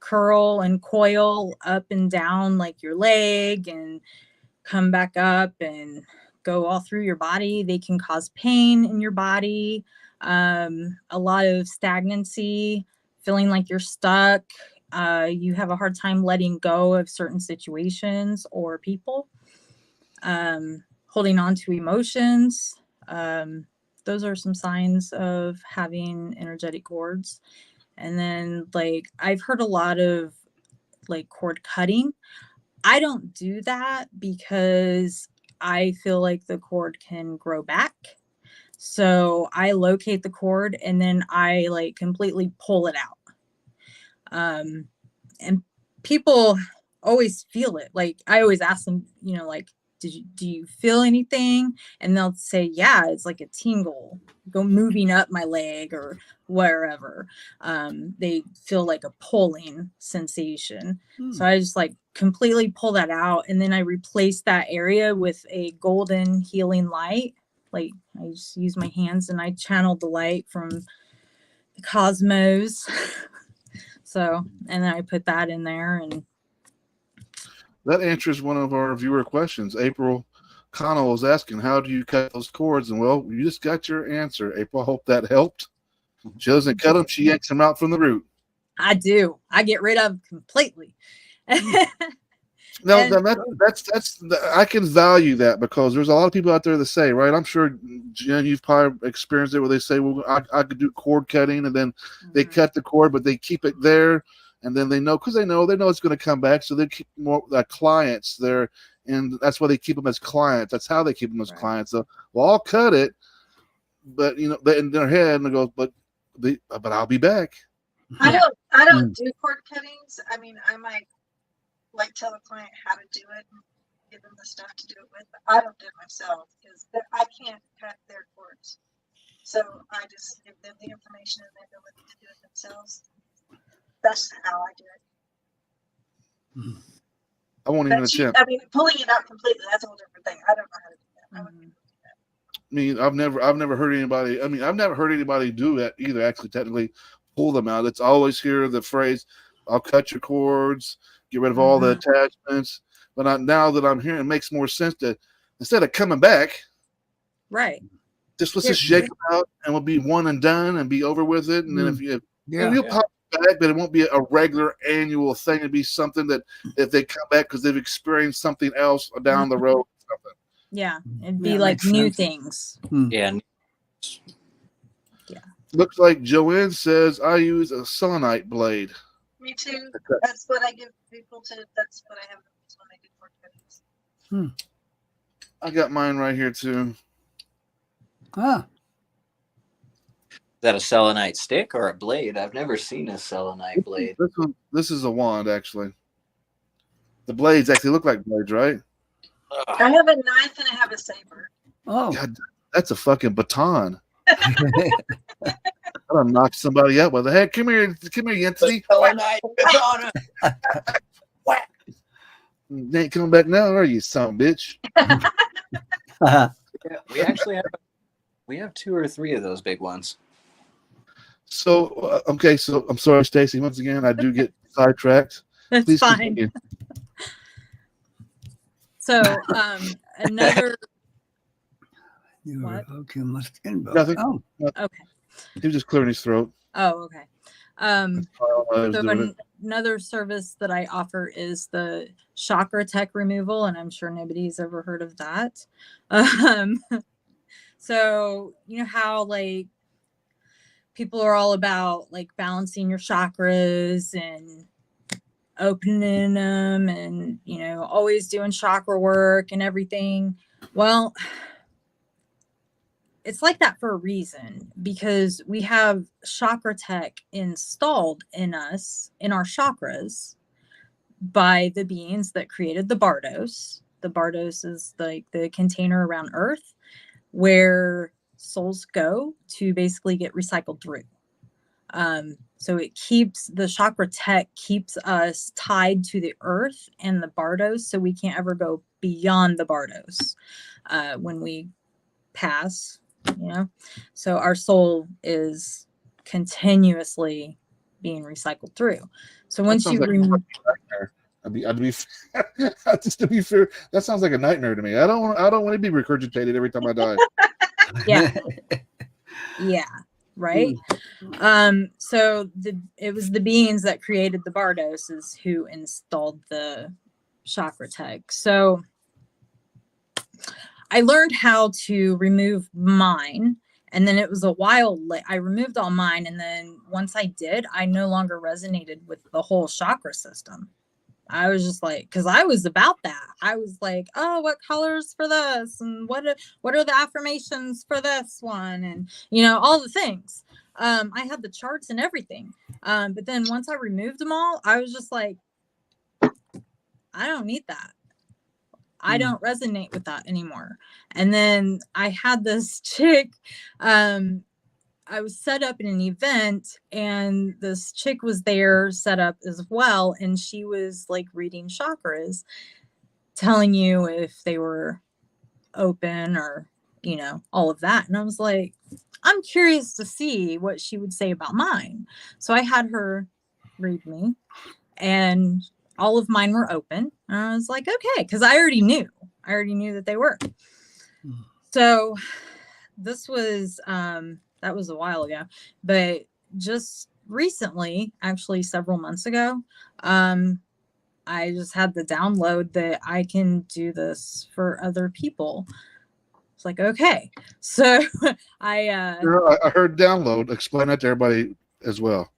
curl and coil up and down like your leg and come back up and go all through your body. They can cause pain in your body, a lot of stagnancy, feeling like you're stuck. You have a hard time letting go of certain situations or people, holding on to emotions. Those are some signs of having energetic cords. And then like I've heard a lot of like cord cutting. I don't do that because I feel like the cord can grow back. So I locate the cord and then I like completely pull it out. And people always feel it. Like I always ask them, you know, like, do you feel anything? And they'll say, yeah, it's like a tingle go moving up my leg or wherever. They feel like a pulling sensation. So I just like completely pull that out. And then I replace that area with a golden healing light. Like I just use my hands and I channel the light from the cosmos. So, and then I put that in there and that answers one of our viewer questions. April Connell was asking, how do you cut those cords? And well, you just got your answer, April. I hope that helped. She doesn't cut them, she yanks them out from the root. I do. I get rid of them completely. No, that's I can value that because there's a lot of people out there that say, right? I'm sure Jen, you've probably experienced it where they say, well, I could do cord cutting, and then they cut the cord, but they keep it there. And then they know, because they know it's going to come back. So they keep more clients there. And that's why they keep them as clients. That's how they keep them as clients. So, well, I'll cut it, but in their head, and they go, but I'll be back. I don't do cord cuttings. I mean, I might like tell a client how to do it and give them the stuff to do it with, but I don't do it myself because I can't cut their cords. So I just give them the information and the ability to do it themselves. That's how I do it. I won't even attempt. I mean, pulling it out completely, that's a whole different thing. I don't know how to do that. I wouldn't be able to do that. I mean, I've never heard anybody. I mean, I've never heard anybody do that either. Actually, technically, pull them out. It's always hear the phrase, "I'll cut your cords, get rid of all the attachments." But now that I'm hearing, it makes more sense to instead of coming back, Right. just let's just shake it out, and we'll be one and done, and be over with it. And then if you'll pop back, but it won't be a regular annual thing. It'd be something that if they come back because they've experienced something else down the road, or something. Yeah, it'd be like new things. Yeah. Yeah. Looks like Joanne says I use a selenite blade. Me too. That's what I give people to. That's what I have when I do cord cuttings. I got mine right here too. Ah, Is that a selenite stick or a blade? I've never seen a selenite blade. This is a wand, actually. The blades actually look like blades, right? I have a knife and I have a saber. oh, God, that's a fucking baton. I'll knock somebody out with a head. Come here, Yancy. Selenite katana. You ain't coming back now, are you, son of a bitch? Yeah, we actually have 2 or 3 of those big ones. So, okay, so I'm sorry, Stacy. Once again, I do get sidetracked. That's Please fine. continue. So another you What? revoke your must invoke. Nothing. Oh, okay. He was just clearing his throat. Oh, okay. That's all I was So doing it. another service that I offer is the chakra tech removal, and I'm sure nobody's ever heard of that. So you know how like people are all about like balancing your chakras and opening them and always doing chakra work and everything. Well, it's like that for a reason, because we have chakra tech installed in us, in our chakras, by the beings that created the Bardos. The Bardos is like the container around Earth where souls go to basically get recycled through. So it keeps the chakra tech keeps us tied to the earth and the Bardos, so we can't ever go beyond the Bardos when we pass. So our soul is continuously being recycled through. So once you remove, just to be fair, that sounds like a nightmare to me. I don't want to be regurgitated every time I die. yeah, right. So it was the beings that created the Bardoses who installed the chakra tech. So I learned how to remove mine, and then it was a while I removed all mine, and then once I did, I no longer resonated with the whole chakra system. I was just like, because I was about that. I was like, oh, what colors for this, and what are the affirmations for this one, and all the things. I had the charts and everything, but then once I removed them all, I was just like, I don't need that. I don't resonate with that anymore. And then I had this chick, I was set up in an event, and this chick was there set up as well. And she was like reading chakras, telling you if they were open or, all of that. And I was like, I'm curious to see what she would say about mine. So I had her read me, and all of mine were open. And I was like, okay, because I already knew that they were. So this was, that was a while ago, but just recently, actually several months ago, I just had the download that I can do this for other people. It's like, okay. So I heard download. Explain that to everybody as well.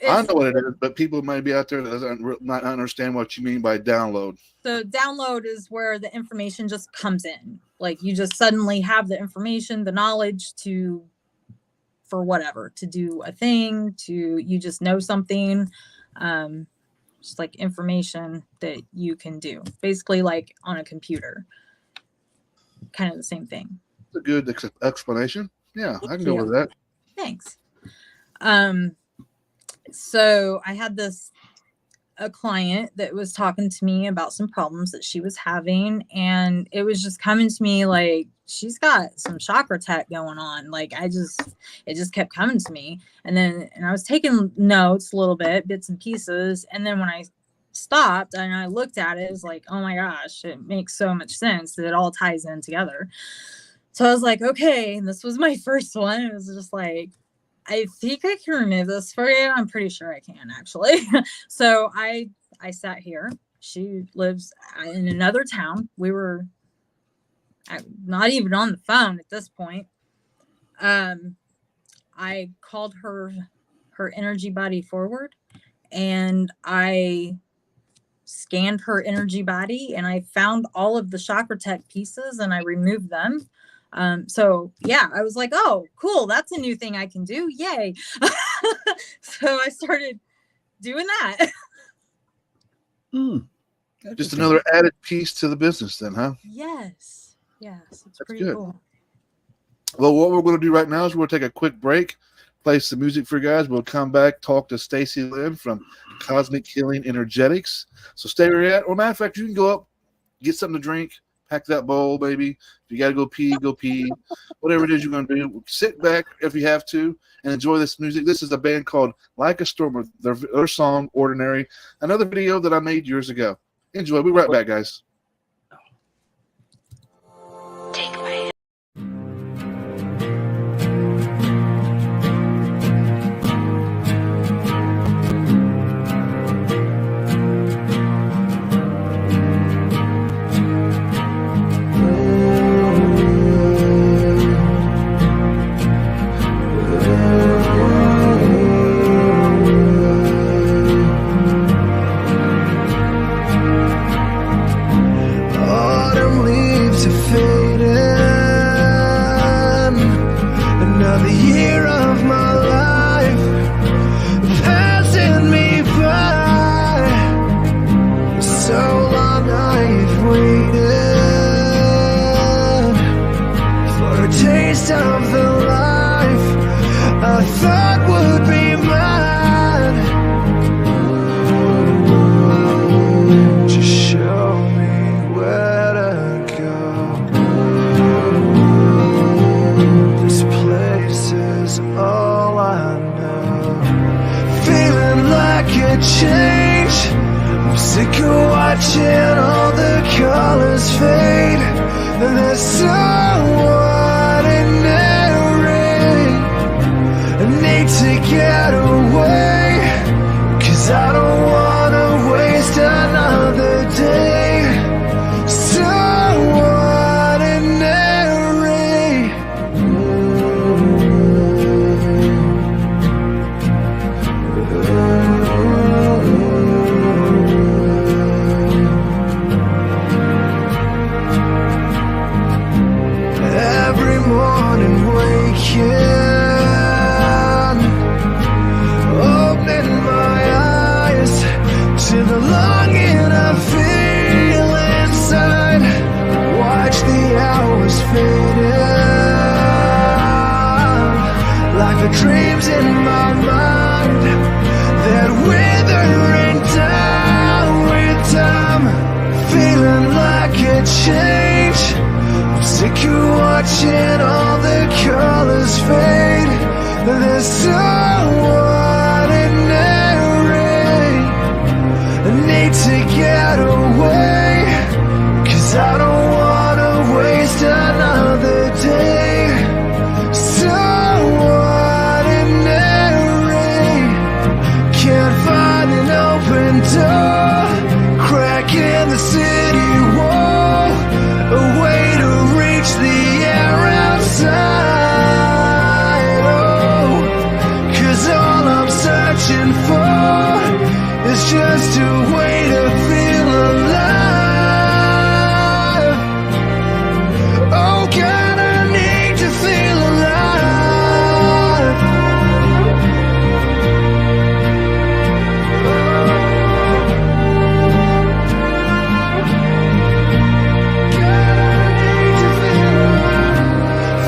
I know what it is, but people might be out there that doesn't not understand what you mean by download. So download is where the information just comes in. Like you just suddenly have the information, the knowledge for whatever, to do a thing, you just know something. Just like information that you can do, basically like on a computer, kind of the same thing. It's a good explanation. Yeah, I can go with that. Thanks. So I had a client that was talking to me about some problems that she was having, and it was just coming to me like she's got some chakra tech going on. Like it just kept coming to me, and I was taking notes a little bit, bits and pieces, and then when I stopped and I looked at it, it was like, oh my gosh, it makes so much sense that it all ties in together. So I was like, okay, and this was my first one. It was just like, I think I can remove this for you. I'm pretty sure I can, actually. So I sat here. She lives in another town. We were not even on the phone at this point. I called her energy body forward, and I scanned her energy body, and I found all of the chakra tech pieces, and I removed them. So yeah, I was like, oh, cool. That's a new thing I can do. Yay. So I started doing that. Just another added piece to the business then, huh? Yes. It's That's pretty good. cool. Well, what we're going to do right now is we're going to take a quick break, play some music for you guys. We'll come back, talk to Stacy Lynne from Cosmic Healing Energetics. So stay where you're at. Or matter of fact, you can go up, get something to drink, pack that bowl, baby. If you got to go pee. Whatever it is you're going to do, sit back if you have to and enjoy this music. This is a band called Like a Storm, their song, Ordinary. Another video that I made years ago. Enjoy. We'll be right back, guys.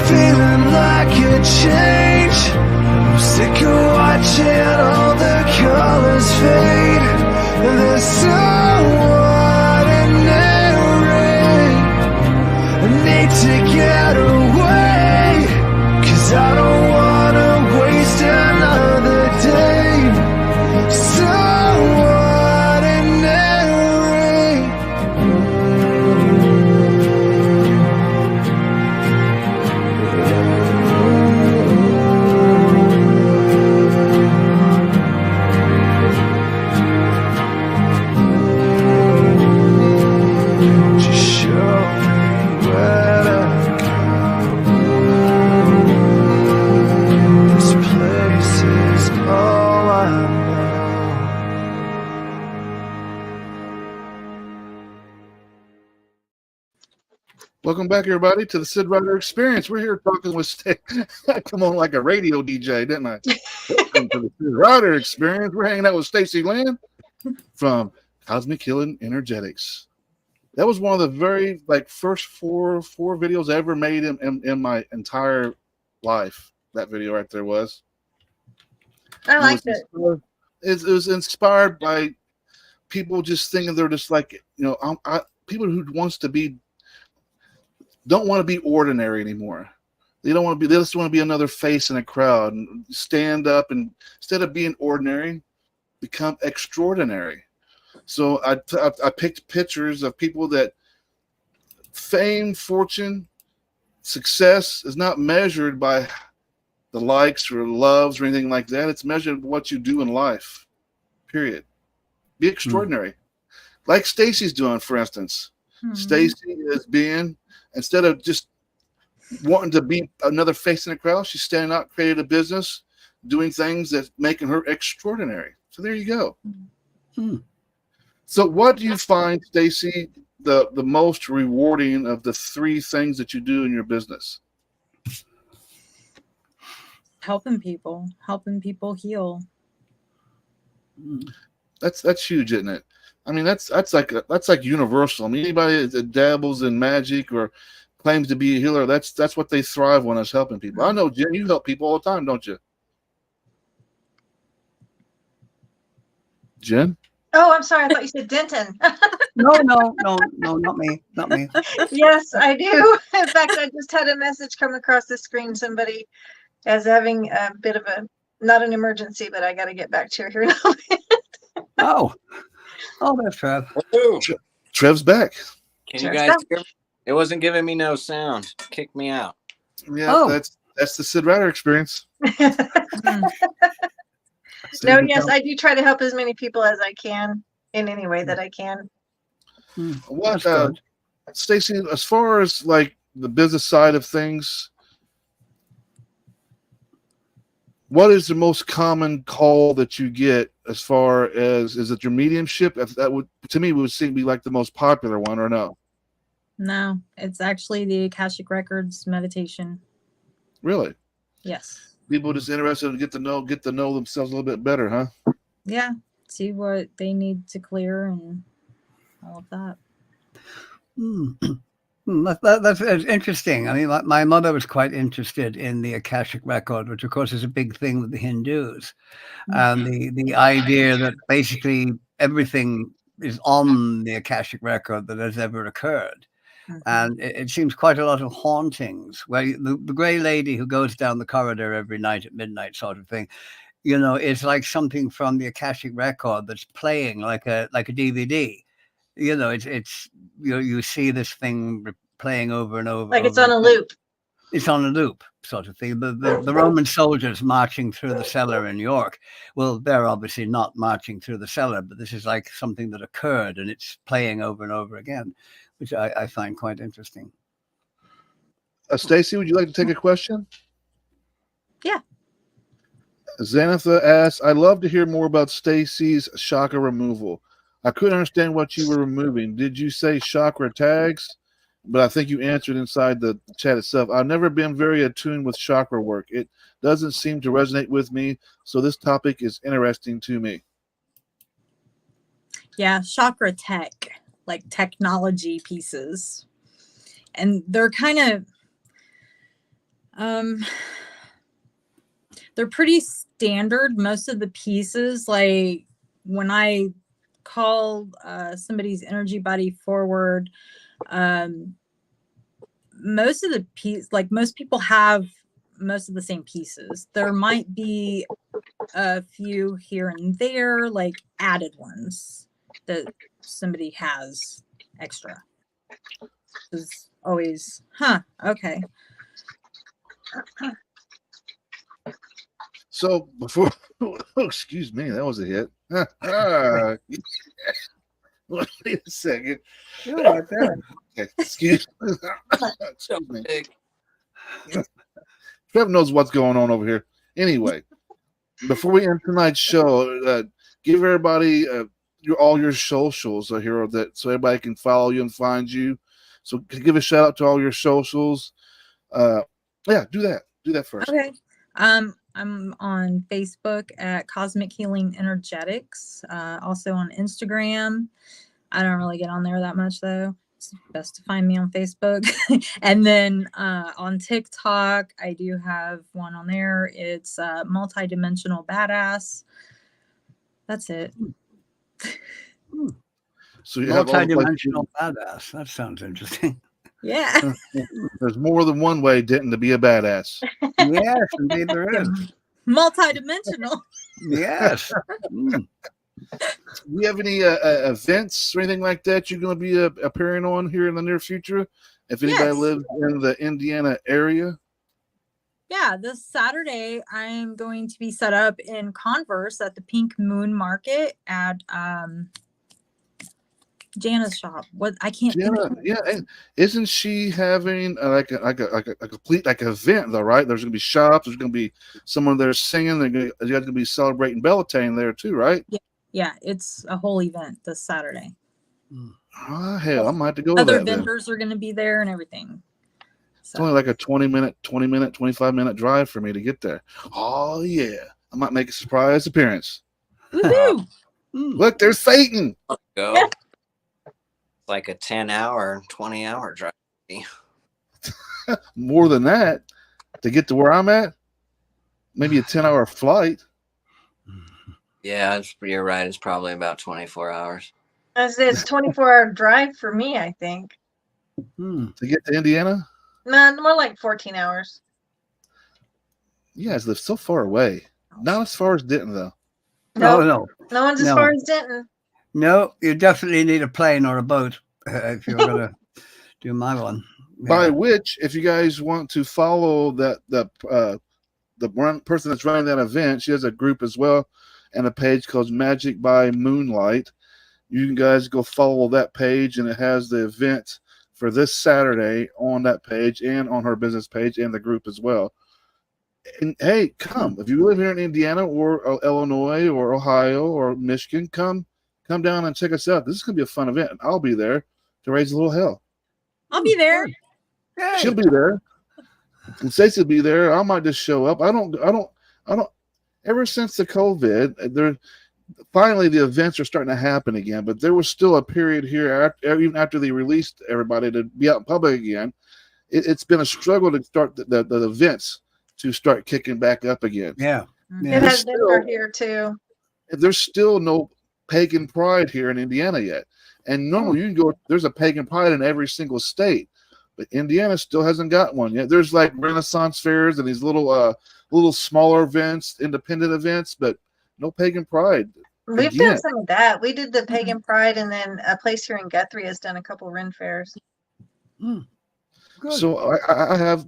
feeling like a change. I'm sick of watching all the colors fade. There's someone I need to get away, 'cause I don't wanna waste another day. Someone in just show me where to go. This place is all I know. Welcome back, everybody, to the Sid Ryder Experience. We're here talking with I come on like a radio DJ, didn't I? Welcome to the Sid Ryder Experience. We're hanging out with Stacy Lynne from Cosmic Healing Energetics. That was one of the very first four videos I ever made in my entire life. That video right there was. I liked it. It was inspired by people just thinking they're just like, people who don't want to be ordinary anymore. They don't want to be. They just want to be another face in a crowd and stand up, and instead of being ordinary, become extraordinary. So I picked pictures of people that fame, fortune, success is not measured by the likes or loves or anything like that. It's measured by what you do in life. Period. Be extraordinary, like Stacy's doing, for instance. Stacy is being, instead of just wanting to be another face in the crowd, she's standing out, created a business, doing things that's making her extraordinary. So there you go. So what do you find, Stacy, the most rewarding of the three things that you do in your business? Helping people heal. That's huge, isn't it? I mean, that's like universal. I mean, anybody that dabbles in magic or claims to be a healer, that's what they thrive on, is helping people. I know, Jen, you help people all the time, don't you? Jen? Oh, I'm sorry. I thought you said Denton. No, not me. Yes, I do. In fact, I just had a message come across the screen. Somebody is having a bit of not an emergency, but I got to get back to her here in a minute. Oh, that's Trev. Trev's back. Can you guys hear me? It wasn't giving me no sound. Kicked me out. Yeah, that's the Sid Ryder Experience. No, yes, I do try to help as many people as I can in any way that I can. What, Stacy, as far as like the business side of things, what is the most common call that you get as far as, is it your mediumship? That would, to me, would seem to be like the most popular one, or no? No, it's actually the Akashic Records meditation. Really? Yes. People just interested to get to know themselves a little bit better, huh? Yeah. See what they need to clear and all of that. That's interesting. I mean, my mother was quite interested in the Akashic record, which of course is a big thing with the Hindus, and the idea that basically everything is on the Akashic record that has ever occurred. And it seems quite a lot of hauntings where the gray lady who goes down the corridor every night at midnight, sort of thing, it's like something from the Akashic record that's playing like a DVD. It's you see this thing playing over and over. Like it's on a loop. It's on a loop, sort of thing. The Roman soldiers marching through the cellar in York, well, they're obviously not marching through the cellar, but this is like something that occurred and it's playing over and over again, which I find quite interesting. Stacy, would you like to take a question? Yeah. Xanatha asks, I'd love to hear more about Stacy's chakra removal. I couldn't understand what you were removing. Did you say chakra tags? But I think you answered inside the chat itself. I've never been very attuned with chakra work. It doesn't seem to resonate with me, so this topic is interesting to me. Yeah, chakra tech, like technology pieces. And they're kind of, They're pretty standard. Most of the pieces, like when I call somebody's energy body forward, most of the piece, like most people have most of the same pieces. There might be a few here and there, like added ones that somebody has extra. Is always, okay. So before, excuse me, that was a hit. Wait a second. Right there. Okay, excuse me. Trev knows what's going on over here. Anyway, before we end tonight's show, give everybody all your socials here, that so everybody can follow you and find you. So give a shout out to all your socials. Yeah, do that. Do that first. Okay. I'm on Facebook at Cosmic Healing Energetics. Also on Instagram. I don't really get on there that much though. It's best to find me on Facebook. And then on TikTok, I do have one on there. It's Multidimensional Badass. That's it. So you have Multidimensional badass. That sounds interesting. Yeah. There's more than one way, Denton, to be a badass. Yes, indeed there is. Multidimensional. Yes. Do you have any events or anything like that you're going to be appearing on here in the near future? If anybody lives in the Indiana area? Yeah, this Saturday I'm going to be set up in Converse at the Pink Moon Market at Jana's shop. What I can't Jana, think. yeah, and isn't she having like a complete event though? Right? There's going to be shops. There's going to be someone there singing. There's going to be celebrating Beltane there too, right? Yeah, it's a whole event this Saturday. Oh, hell, I might have to go to Other that. vendors are going to be there and everything. It's only like a 25-minute drive for me to get there. Oh yeah, I might make a surprise appearance. Woohoo! Look, there's Satan. Let's go. Like a 10-hour, 20-hour drive. More than that to get to where I'm at. Maybe a 10-hour flight. Yeah, you're right. It's probably about 24 hours. It's 24-hour drive for me, I think. To get to Indiana? No, more like 14 hours. You guys live so far away. Not as far as Denton, though. No one's as far as Denton. No, you definitely need a plane or a boat if you're going to do my one. Yeah. By which, if you guys want to follow the one person that's running that event, she has a group as well and a page called Magic by Moonlight. You guys go follow that page, and it has the event for this Saturday on that page and on her business page and the group as well. And hey, come. If you live here in Indiana or Illinois or Ohio or Michigan, come down and check us out. This is going to be a fun event. I'll be there to raise a little hell. I'll be there. Yay. She'll be there. And Stacy will be there. I might just show up. I don't. Ever since the COVID, finally the events are starting to happen again. But there was still a period here, even after they released everybody to be out in public again. It's been a struggle to start the events to start kicking back up again. Yeah. It has been for here too. There's still no pagan pride here in Indiana yet. And normally you can go, there's a pagan pride in every single state, but Indiana still hasn't got one yet. There's like Renaissance fairs and these little smaller events, independent events, but no pagan pride. We've done some of that. We did the pagan pride, and then a place here in Guthrie has done a couple Ren fairs. Good. So I have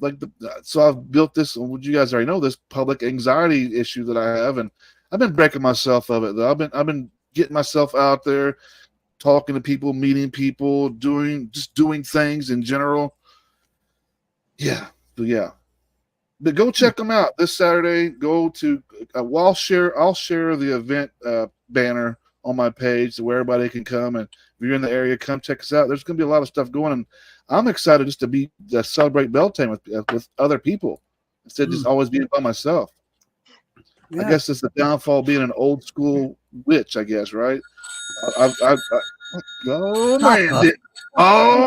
so I've built this, would you guys already know, this public anxiety issue that I have, and I've been breaking myself of it though. I've been getting myself out there, talking to people, meeting people, doing things in general. Yeah. But go check them out this Saturday. Go to I'll share the event banner on my page where everybody can come, and if you're in the area, come check us out. There's going to be a lot of stuff going, and I'm excited just to celebrate Beltane with other people instead of just always being by myself. Yeah. I guess it's the downfall of being an old school witch, I guess, right? Oh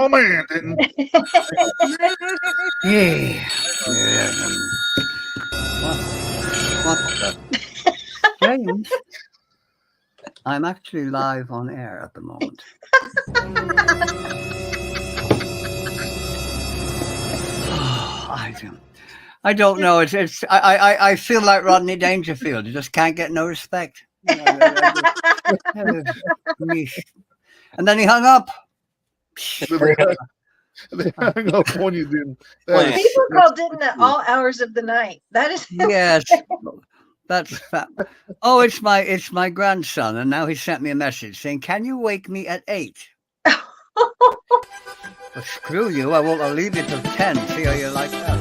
man, didn't. Yeah. What the? James, I'm actually live on air at the moment. I don't know. I feel like Rodney Dangerfield. You just can't get no respect. And then he hung up. They hung up on you, dude. People call Denton at all hours of the night. That is Yes. That's fat. Oh, it's my grandson, and now he sent me a message saying, "Can you wake me at 8?" Well, screw you! I'll leave you till 10. See how you like that.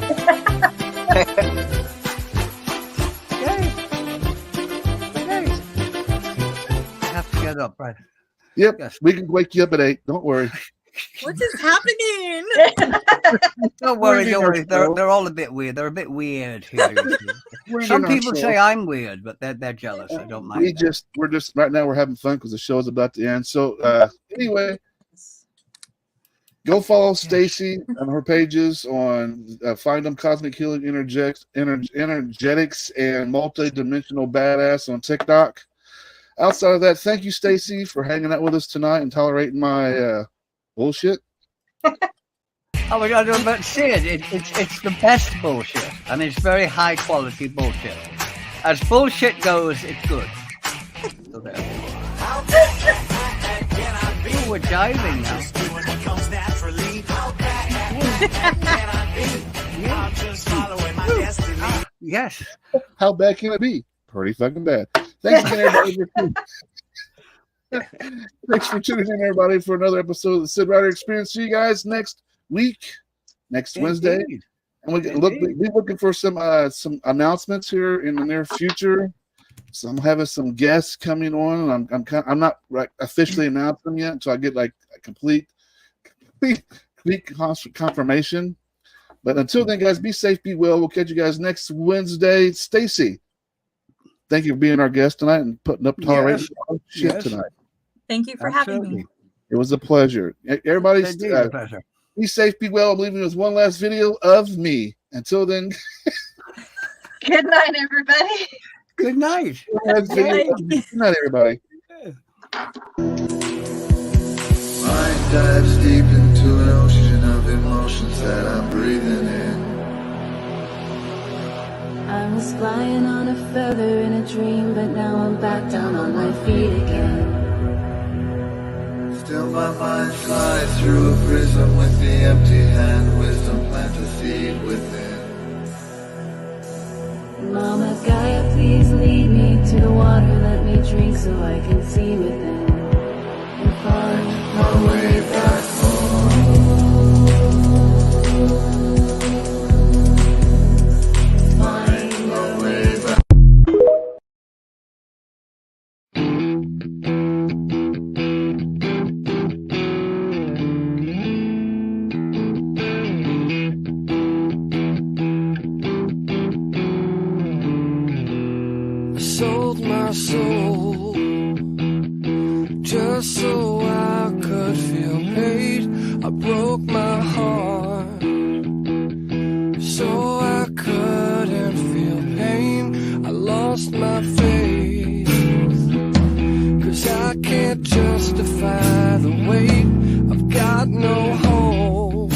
Yay. I have to get up, right? Yep, Yes. we can wake you up at 8. Don't worry. What is happening? Don't worry, We're don't worry. in our They're all a bit weird. They're a bit weird here. You see. We're Some in our people show. say I'm weird, but they're jealous. I don't mind. We're just right now. We're having fun because the show's about to end. So anyway, go follow Stacy on her pages on Find Them Cosmic Healing Energetics and Multi-Dimensional Badass on TikTok. Outside of that, thank you, Stacy, for hanging out with us tonight and tolerating my bullshit. Oh my God, but see it's the best bullshit. I mean, it's very high quality bullshit. As bullshit goes, it's good. So there. Ooh, we're diving now. Yes. How bad can it be? Pretty fucking bad. Thanks again, everybody. Thanks for tuning in, everybody, for another episode of the Sid Ryder Experience. See you guys next week, next Wednesday. And be looking for some announcements here in the near future. So I'm having some guests coming on. I'm not officially announced them yet until I get like a complete confirmation. But until then, guys, be safe, be well. We'll catch you guys next Wednesday. Stacy, thank you for being our guest tonight and putting up tolerating shit tonight. Thank you for having me. It was a pleasure. Everybody, be safe, be well. I'm leaving you with one last video of me. Until then, good night, everybody. Good night. Good night, everybody. Mind dives deep into an ocean of emotions that I'm breathing in. I was flying on a feather in a dream, but now I'm back down on my feet again. Still my mind flies through a prism with the empty hand. Wisdom plant a seed within. Mama Gaia, please lead me to the water. Let me drink so I can see within. And find my way back home. Find my way back. Sold my soul just so I could feel paid. I broke my heart so I couldn't feel pain. I lost my faith 'cause I can't justify the weight. I've got no hope.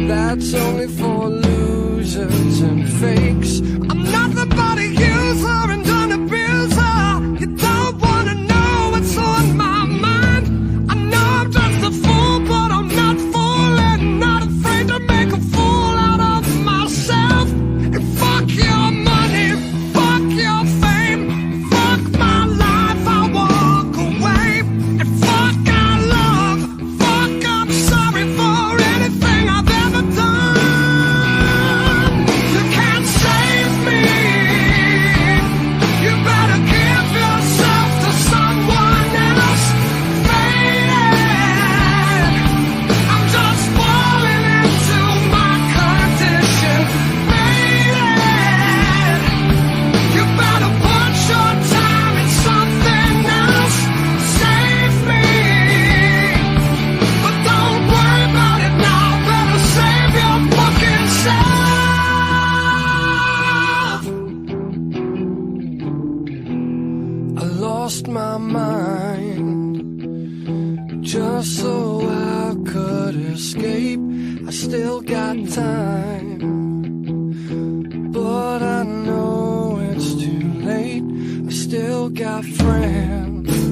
That's only for losers and fakes. I'm not the body user and an abuser. You don't wanna know what's on my mind. I know I'm just a fool, but I'm not fooling. Not afraid to make a fool out of myself. And fuck your money, fuck your fame, fuck my life, I'll walk away. And fuck our love, fuck I'm sorry for anything I've ever done. You can't save me. escape. I still got time, but I know it's too late. I still got friends.